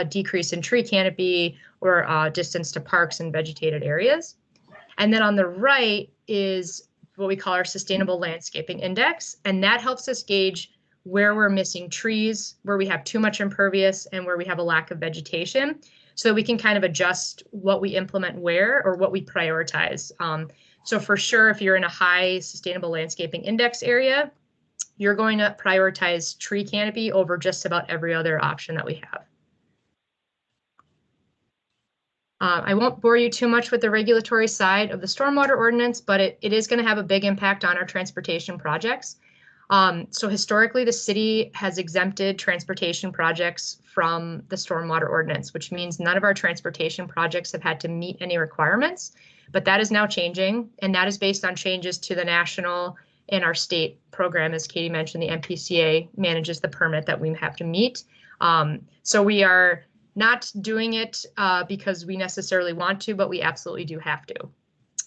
decrease in tree canopy or distance to parks and vegetated areas. And then on the right is what we call our sustainable landscaping index, and that helps us gauge where we're missing trees, where we have too much impervious, and where we have a lack of vegetation, so that we can kind of adjust what we implement where or what we prioritize. So for sure, if you're in a high sustainable landscaping index area, you're going to prioritize tree canopy over just about every other option that we have. I won't bore you too much with the regulatory side of the stormwater ordinance, but it is going to have a big impact on our transportation projects. So historically, the city has exempted transportation projects from the stormwater ordinance, which means none of our transportation projects have had to meet any requirements, but that is now changing, and that is based on changes to the national and our state program. As Katie mentioned, the MPCA manages the permit that we have to meet. So we are not doing it because we necessarily want to, but we absolutely do have to.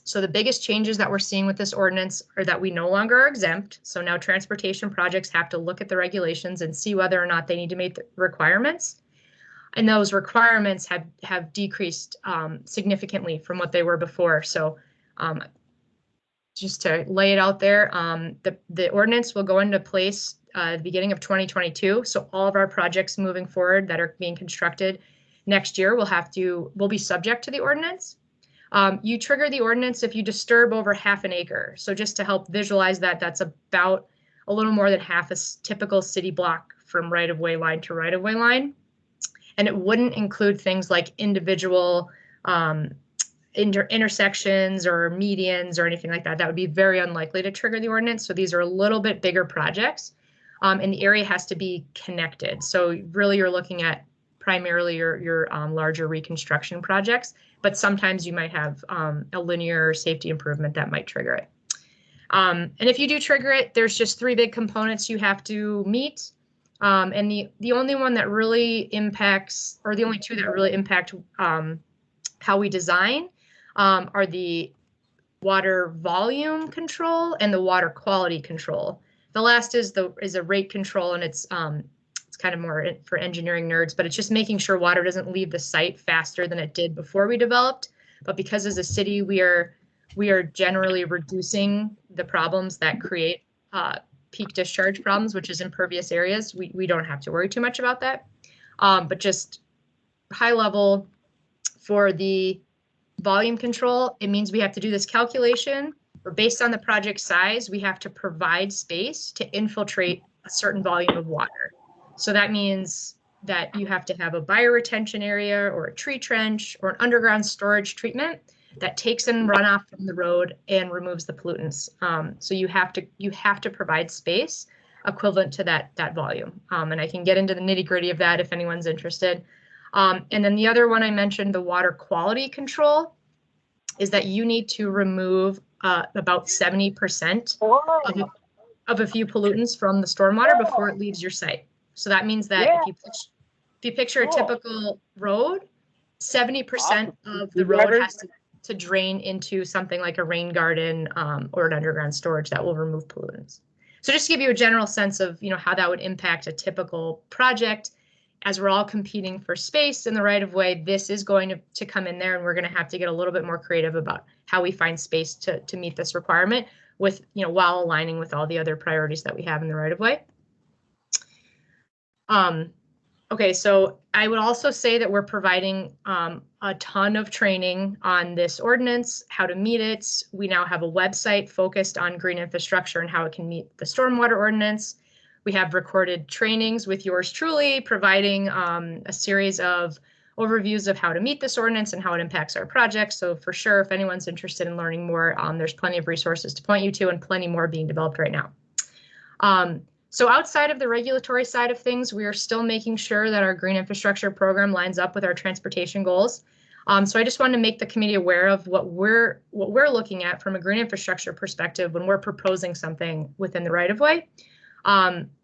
So the biggest changes that we're seeing with this ordinance are that we no longer are exempt. So now transportation projects have to look at the regulations and see whether or not they need to meet the requirements. And those requirements have decreased significantly from what they were before. So just to lay it out there, the ordinance will go into place at the beginning of 2022. So all of our projects moving forward that are being constructed next year will be subject to the ordinance. You trigger the ordinance if you disturb over half an acre. So just to help visualize that, that's about a little more than half a typical city block from right-of-way line to right-of-way line. And it wouldn't include things like individual intersections or medians or anything like that. That would be very unlikely to trigger the ordinance. So these are a little bit bigger projects, and the area has to be connected. So really you're looking at primarily your larger reconstruction projects, but sometimes you might have a linear safety improvement that might trigger it. And if you do trigger it, there's just three big components you have to meet. And the only one that really impacts, or the only two that really impact how we design are the water volume control and the water quality control. The last is a rate control, and it's kind of more for engineering nerds, but it's just making sure water doesn't leave the site faster than it did before we developed. But because as a city, we are generally reducing the problems that create peak discharge problems, which is impervious areas. We don't have to worry too much about that. But just high level for the volume control, it means we have to do this calculation, or based on the project size, we have to provide space to infiltrate a certain volume of water. So that means that you have to have a bioretention area or a tree trench or an underground storage treatment that takes in runoff from the road and removes the pollutants. So you have to provide space equivalent to that volume. And I can get into the nitty-gritty of that if anyone's interested. And then the other one I mentioned, the water quality control, is that you need to remove about 70% of a few pollutants from the stormwater before it leaves your site. So that means that if you picture a typical road, 70% of the road has to drain into something like a rain garden or an underground storage that will remove pollutants. So just to give you a general sense of, how that would impact a typical project, as we're all competing for space in the right of way, this is going to come in there, and we're going to have to get a little bit more creative about how we find space to meet this requirement with, while aligning with all the other priorities that we have in the right of way. Okay, so I would also say that we're providing a ton of training on this ordinance, how to meet it. We now have a website focused on green infrastructure and how it can meet the stormwater ordinance. We have recorded trainings with yours truly, providing a series of overviews of how to meet this ordinance and how it impacts our projects. So for sure, if anyone's interested in learning more, there's plenty of resources to point you to and plenty more being developed right now. So outside of the regulatory side of things, we are still making sure that our green infrastructure program lines up with our transportation goals. So I just wanted to make the committee aware of what we're looking at from a green infrastructure perspective when we're proposing something within the right of way.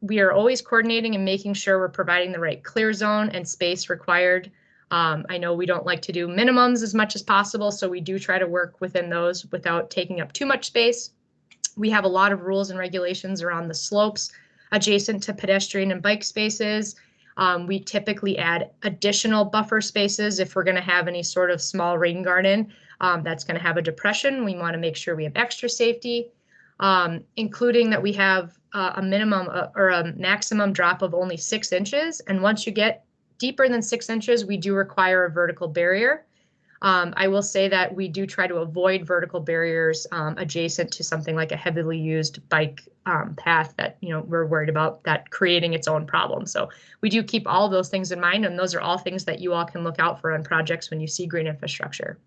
We are always coordinating and making sure we're providing the right clear zone and space required. I know we don't like to do minimums as much as possible, so we do try to work within those without taking up too much space. We have a lot of rules and regulations around the slopes adjacent to pedestrian and bike spaces. We typically add additional buffer spaces if we're going to have any sort of small rain garden that's going to have a depression. We want to make sure we have extra safety, including that we have a minimum or a maximum drop of only 6 inches. And once you get deeper than 6 inches, we do require a vertical barrier. I will say that we do try to avoid vertical barriers adjacent to something like a heavily used bike path that, we're worried about that creating its own problem. So we do keep all of those things in mind, and those are all things that you all can look out for on projects when you see green infrastructure.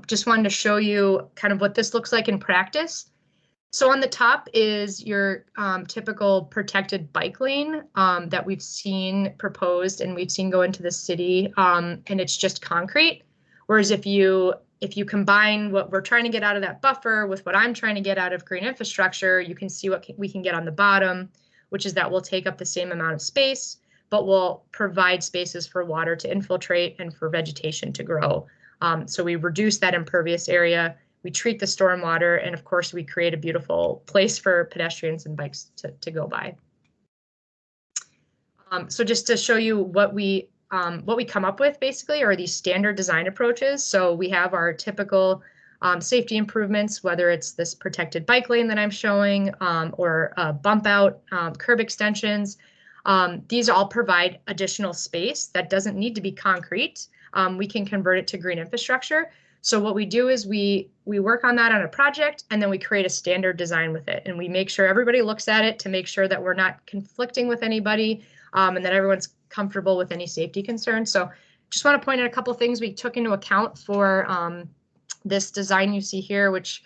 Just wanted to show you kind of what this looks like in practice. So on the top is your typical protected bike lane that we've seen proposed and we've seen go into the city, and it's just concrete. Whereas if you combine what we're trying to get out of that buffer with what I'm trying to get out of green infrastructure, you can see what we can get on the bottom, which is that we'll take up the same amount of space, but we'll provide spaces for water to infiltrate and for vegetation to grow. So we reduce that impervious area. We treat the stormwater, and of course, we create a beautiful place for pedestrians and bikes to go by. So just to show you what we come up with, basically, are these standard design approaches. So we have our typical safety improvements, whether it's this protected bike lane that I'm showing or bump out curb extensions. These all provide additional space that doesn't need to be concrete. We can convert it to green infrastructure. So what we do is we work on that on a project, and then we create a standard design with it. And we make sure everybody looks at it to make sure that we're not conflicting with anybody and that everyone's comfortable with any safety concerns. So just want to point out a couple things we took into account for this design you see here, which,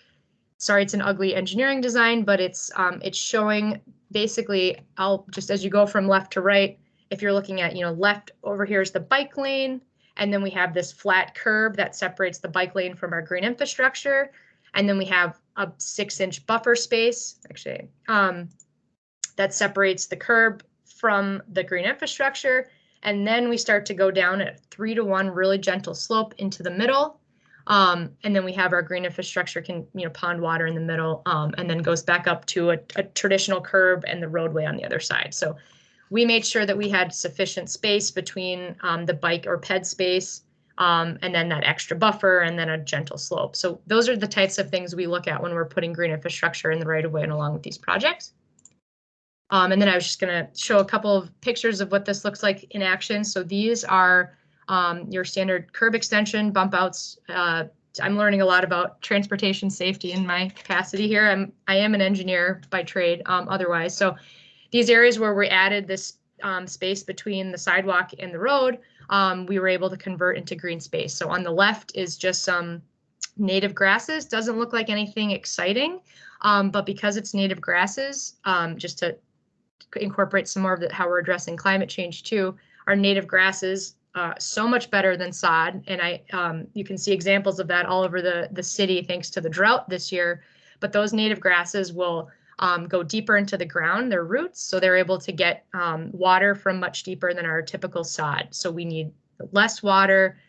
sorry, it's an ugly engineering design, but it's showing basically, just as you go from left to right, if you're looking at, left over here is the bike lane. And then we have this flat curb that separates the bike lane from our green infrastructure. And then we have a 6-inch buffer space, actually, that separates the curb from the green infrastructure. And then we start to go down at 3-to-1 really gentle slope into the middle. And then we have our green infrastructure pond water in the middle, and then goes back up to a traditional curb and the roadway on the other side. So we made sure that we had sufficient space between the bike or ped space and then that extra buffer and then a gentle slope. So those are the types of things we look at when we're putting green infrastructure in the right of way and along with these projects. And then I was just going to show a couple of pictures of what this looks like in action. So these are your standard curb extension bump outs I'm learning a lot about transportation safety in my capacity here. I am an engineer by trade, otherwise. So these areas where we added this space between the sidewalk and the road, we were able to convert into green space. So on the left is just some native grasses. Doesn't look like anything exciting, but because it's native grasses, just to incorporate some more of how we're addressing climate change too, our native grasses so much better than sod, and you can see examples of that all over the city thanks to the drought this year. But those native grasses will go deeper into the ground, their roots, so they're able to get water from much deeper than our typical sod. So we need less water.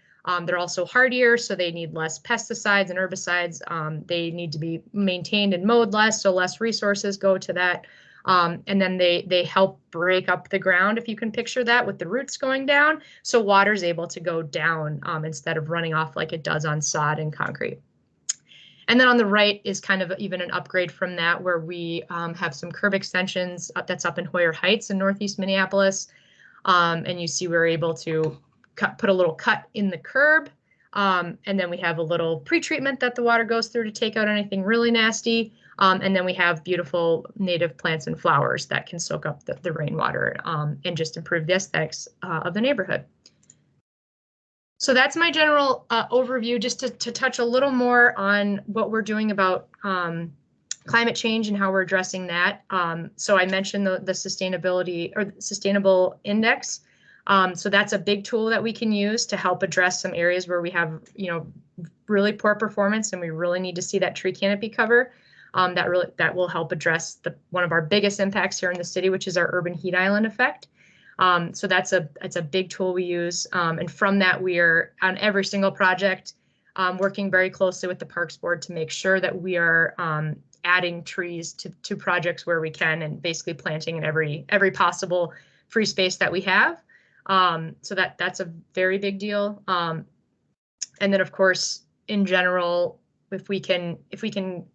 They're also hardier, so they need less pesticides and herbicides. They need to be maintained and mowed less, so less resources go to that. And then they help break up the ground, if you can picture that, with the roots going down. So water's able to go down instead of running off like it does on sod and concrete. And then on the right is kind of even an upgrade from that, where we have some curb extensions that's up in Hoyer Heights in Northeast Minneapolis. And you see we're able to put a little cut in the curb. And then we have a little pre-treatment that the water goes through to take out anything really nasty. And then we have beautiful native plants and flowers that can soak up the rainwater and just improve the aesthetics of the neighborhood. So that's my general overview, just to touch a little more on what we're doing about climate change and how we're addressing that. So I mentioned the sustainability or sustainable index. So that's a big tool that we can use to help address some areas where we have, really poor performance, and we really need to see that tree canopy cover. That will help address one of our biggest impacts here in the city, which is our urban heat island effect. So it's a big tool we use. And from that, we are on every single project working very closely with the Parks Board to make sure that we are adding trees to projects where we can, and basically planting in every possible free space that we have. So that's a very big deal. And then, of course, in general, if we can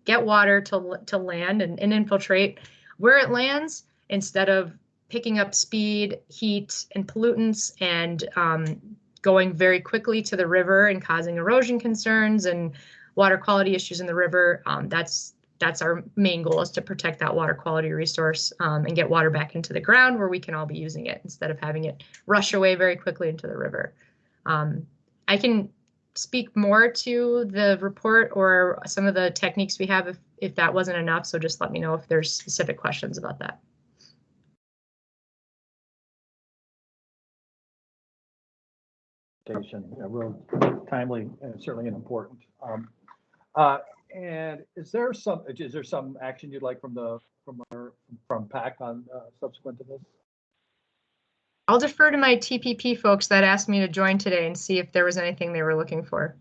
get water to land and infiltrate where it lands, instead of picking up speed, heat, and pollutants, and going very quickly to the river and causing erosion concerns and water quality issues in the river, that's our main goal, is to protect that water quality resource and get water back into the ground where we can all be using it, instead of having it rush away very quickly into the river. I can speak more to the report or some of the techniques we have if that wasn't enough, so just let me know if there's specific questions about that. Real timely and certainly important. And is there some action you'd like from PAC on subsequent to this? I'll defer to my TPP folks that asked me to join today and see if there was anything they were looking for.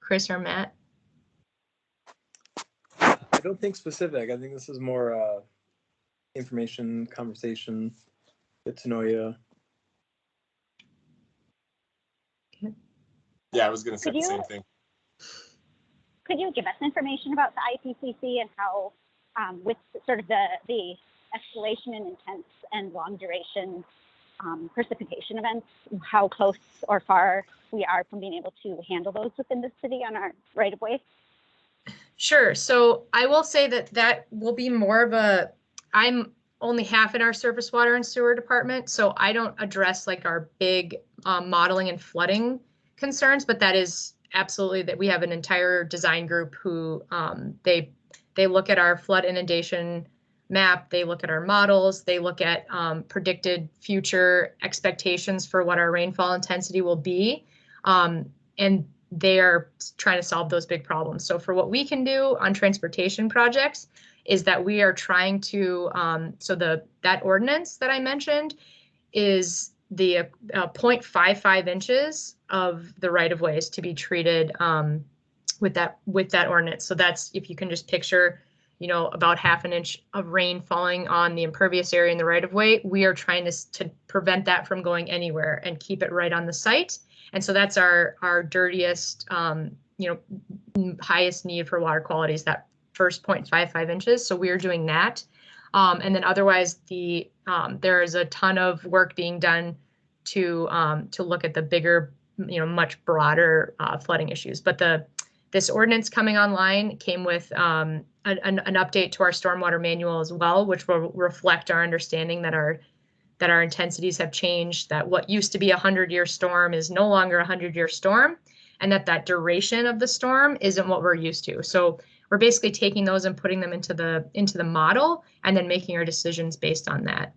Chris or Matt? I don't think specific. I think this is more information, conversation, get to know you. Yeah, I was going to say the same thing. Could you give us information about the IPCC and how, with sort of the escalation in intense and long duration precipitation events, how close or far we are from being able to handle those within the city on our right of way? Sure. So I will say that will be more of I'm only half in our surface water and sewer department, so I don't address like our big modeling and flooding concerns, but that is absolutely that we have an entire design group who they look at our flood inundation map, they look at our models, they look at predicted future expectations for what our rainfall intensity will be, and they are trying to solve those big problems. So for what we can do on transportation projects is that we are trying to, that ordinance that I mentioned is the 0.55 inches of the right of ways to be treated with that ordinance. So that's, if you can just picture, about half an inch of rain falling on the impervious area in the right of way, we are trying to prevent that from going anywhere and keep it right on the site. And so that's our dirtiest, highest need for water quality is that first 0.55 inches. So we are doing that. And then otherwise, there is a ton of work being done to look at the bigger much broader flooding issues. But this ordinance coming online came with an update to our stormwater manual as well, which will reflect our understanding that our intensities have changed, that what used to be a 100-year storm is no longer a 100-year storm, and that duration of the storm isn't what we're used to. So we're basically taking those and putting them into the model and then making our decisions based on that.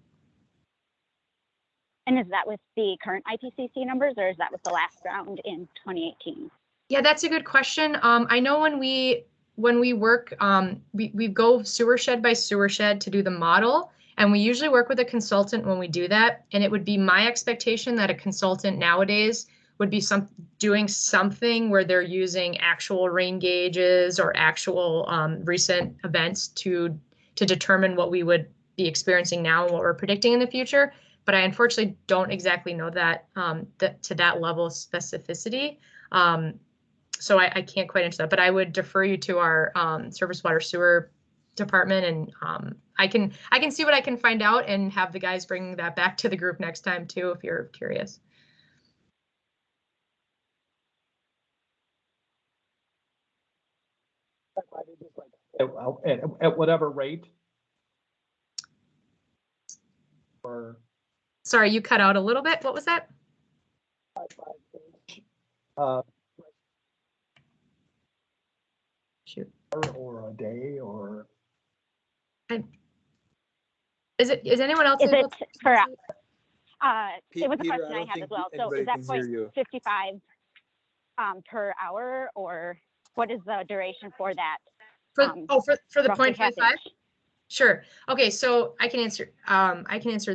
And is that with the current IPCC numbers, or is that with the last round in 2018? Yeah, that's a good question. I know when we work, we go sewer shed by sewer shed to do the model, and we usually work with a consultant when we do that. And it would be my expectation that a consultant nowadays would be doing something where they're using actual rain gauges or actual recent events to determine what we would be experiencing now and what we're predicting in the future. But I unfortunately don't exactly know that to that level of specificity. So I can't quite answer that, but I would defer you to our surface water sewer department, and I can see what I can find out and have the guys bring that back to the group next time too, if you're curious. At whatever rate? Or sorry, you cut out a little bit. What was that? Shoot. Or a day, or is anyone else? Is it for? It was a Peter, question I had as well. So is that 0.55 per hour, or what is the duration for that? For the 0.55? Sure. Okay, so I can answer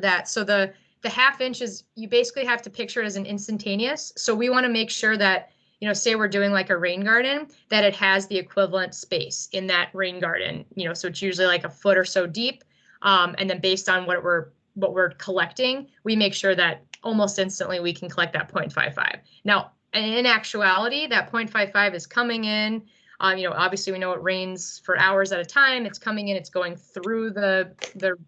that. So the half inch is, you basically have to picture it as an instantaneous. So we want to make sure that, say we're doing like a rain garden, that it has the equivalent space in that rain garden, so it's usually like a foot or so deep. And then based on what we're collecting, we make sure that almost instantly we can collect that 0.55. Now, in actuality, that 0.55 is coming in. Obviously we know it rains for hours at a time. It's coming in, it's going through the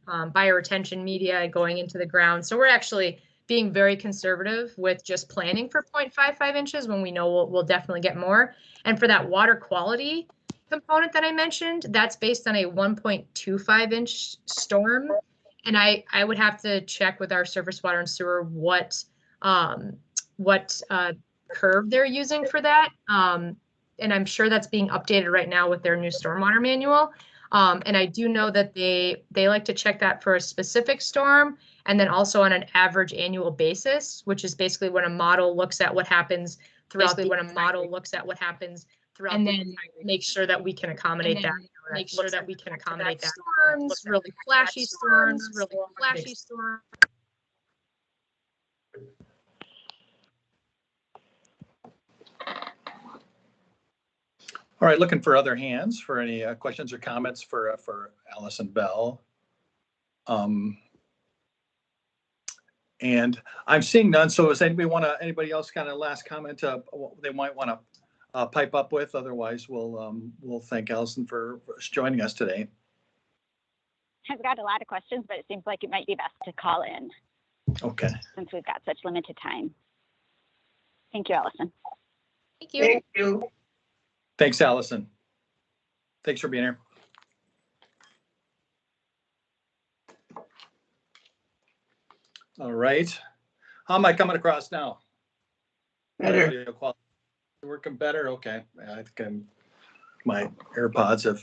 bioretention media and going into the ground. So we're actually being very conservative with just planning for 0.55 inches when we know we'll definitely get more. And for that water quality component that I mentioned, that's based on a 1.25 inch storm. And I would have to check with our surface water and sewer what curve they're using for that. And I'm sure that's being updated right now with their new stormwater manual. And I do know that they like to check that for a specific storm, and then also on an average annual basis, which is basically when a model looks at what happens throughout and then make sure that we can accommodate that. Make sure that we can accommodate that. Storms, really flashy storms, all right, looking for other hands for any questions or comments for Allison Bell. And I'm seeing none. So does anybody else kind of last comment they might want to pipe up with? Otherwise, we'll thank Allison for joining us today. I've got a lot of questions, but it seems like it might be best to call in. Okay. Since we've got such limited time. Thank you, Allison. Thank you. Thank you. Thanks, Allison. Thanks for being here. All right. How am I coming across now? Better. Working better? Okay. I think my AirPods have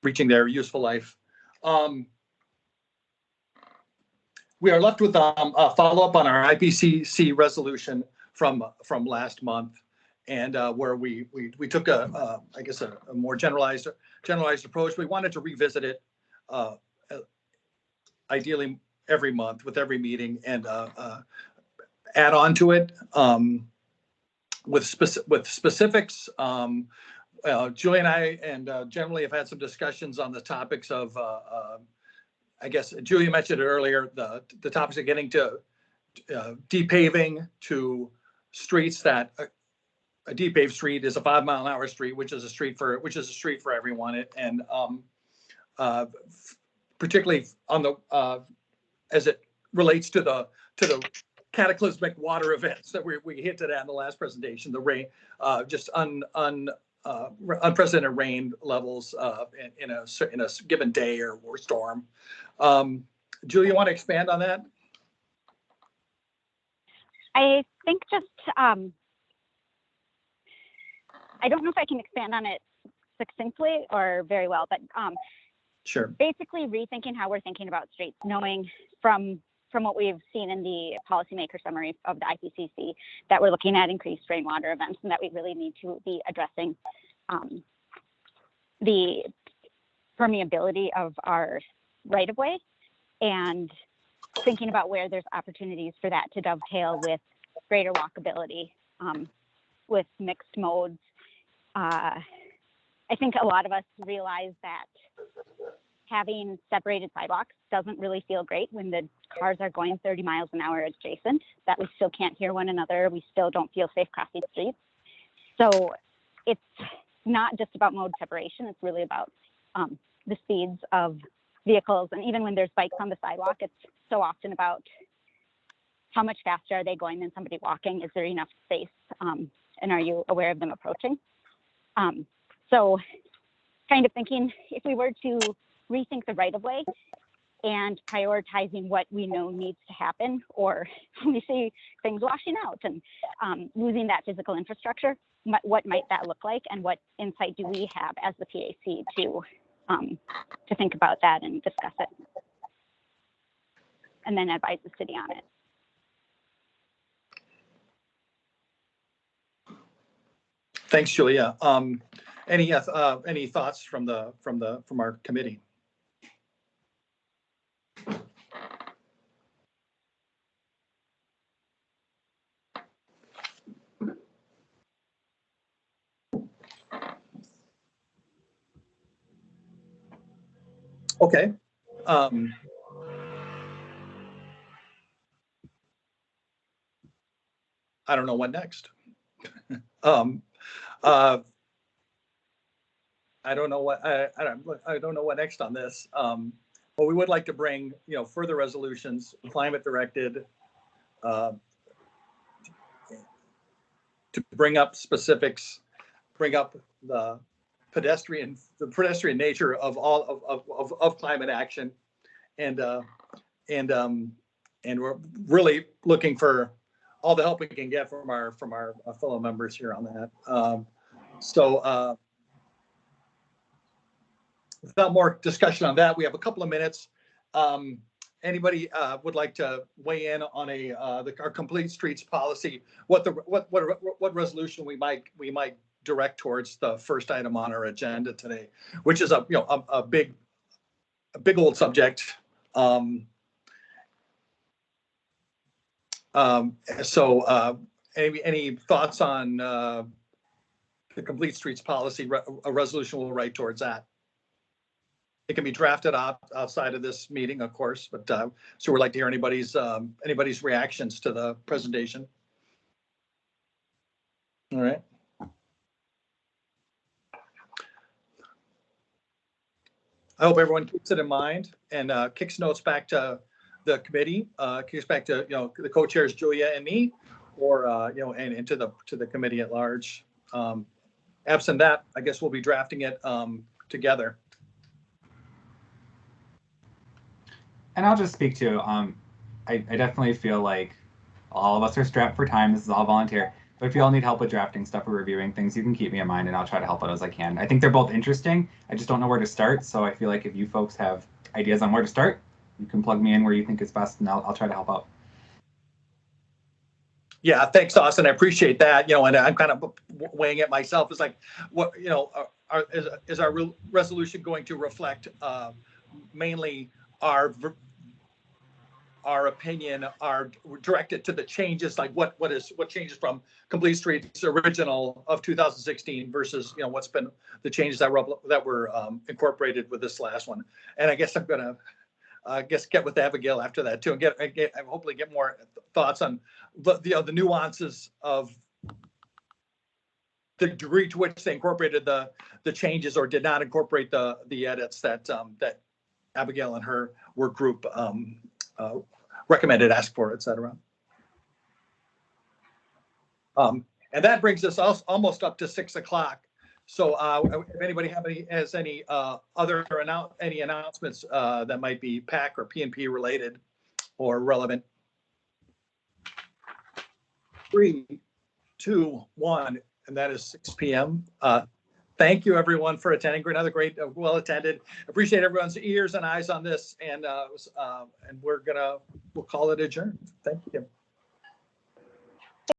reaching their useful life. We are left with a follow-up on our IPCC resolution from last month, and where we took I guess a more generalized approach. We wanted to revisit it ideally every month with every meeting, and add on to it with specifics. Julie and I generally have had some discussions on the topics of I guess Julia mentioned it earlier, the topics of getting to depaving to streets that a depaved street is a 5-mile-an-hour street, which is a street for everyone. And particularly on the as it relates to the cataclysmic water events that we hinted at in the last presentation, the rain, just unprecedented rain levels in a given day or storm. Julia, you want to expand on that? I think just, I don't know if I can expand on it succinctly or very well, but sure. Basically rethinking how we're thinking about streets, knowing from what we've seen in the policymaker summary of the IPCC that we're looking at increased rainwater events and that we really need to be addressing the permeability of our right-of-way and thinking about where there's opportunities for that to dovetail with greater walkability, with mixed modes. I think a lot of us realize that having separated sidewalks doesn't really feel great when the cars are going 30 miles an hour adjacent, that we still can't hear one another. We still don't feel safe crossing streets. So it's not just about mode separation. It's really about the speeds of vehicles. And even when there's bikes on the sidewalk, it's so often about how much faster are they going than somebody walking? Is there enough space? And are you aware of them approaching? So kind of thinking if we were to rethink the right-of-way and prioritizing what we know needs to happen, or we see things washing out and losing that physical infrastructure, what might that look like, and what insight do we have as the PAC to think about that and discuss it, and then advise the city on it. Thanks, Julia. Any thoughts from our committee? Okay. I don't know what next. I don't know what I don't know what next on this. But we would like to bring further resolutions, climate directed, to bring up specifics, bring up the pedestrian nature of all of climate action, and we're really looking for all the help we can get from our fellow members here on that. So without more discussion on that, we have a couple of minutes. Anybody would like to weigh in on our complete streets policy? What resolution we might direct towards the first item on our agenda today, which is a big old subject. So any thoughts on the complete streets policy? A resolution will write towards that. It can be drafted outside of this meeting, of course, but so we'd like to hear anybody's reactions to the presentation. All right. I hope everyone keeps it in mind and kicks notes back to the committee, kicks back to the co-chairs Julia and me, or and to the committee at large. Absent that, I guess we'll be drafting it together. And I'll just speak to, I definitely feel like all of us are strapped for time. This is all volunteer. But if you all need help with drafting stuff or reviewing things, you can keep me in mind and I'll try to help out as I can. I think they're both interesting. I just don't know where to start. So I feel like if you folks have ideas on where to start, you can plug me in where you think is best and I'll try to help out. Yeah, thanks, Austin. I appreciate that. And I'm kind of weighing it myself. It's like, what, is our resolution going to reflect mainly our opinion, are directed to the changes, like what changes from Complete Streets original of 2016 versus what's been the changes that were incorporated with this last one. And I guess I'm gonna get with Abigail after that too, and hopefully get more thoughts on the nuances of the degree to which they incorporated the changes or did not incorporate the edits that Abigail and her work group recommended, asked for, etc. And that brings us almost up to 6 o'clock. So if anybody has any other any announcements that might be PAC or PNP related or relevant. 3, 2, 1, and that is 6 p.m. Thank you everyone for attending. Another great, well attended. Appreciate everyone's ears and eyes on this, and we'll call it adjourned. Thank you.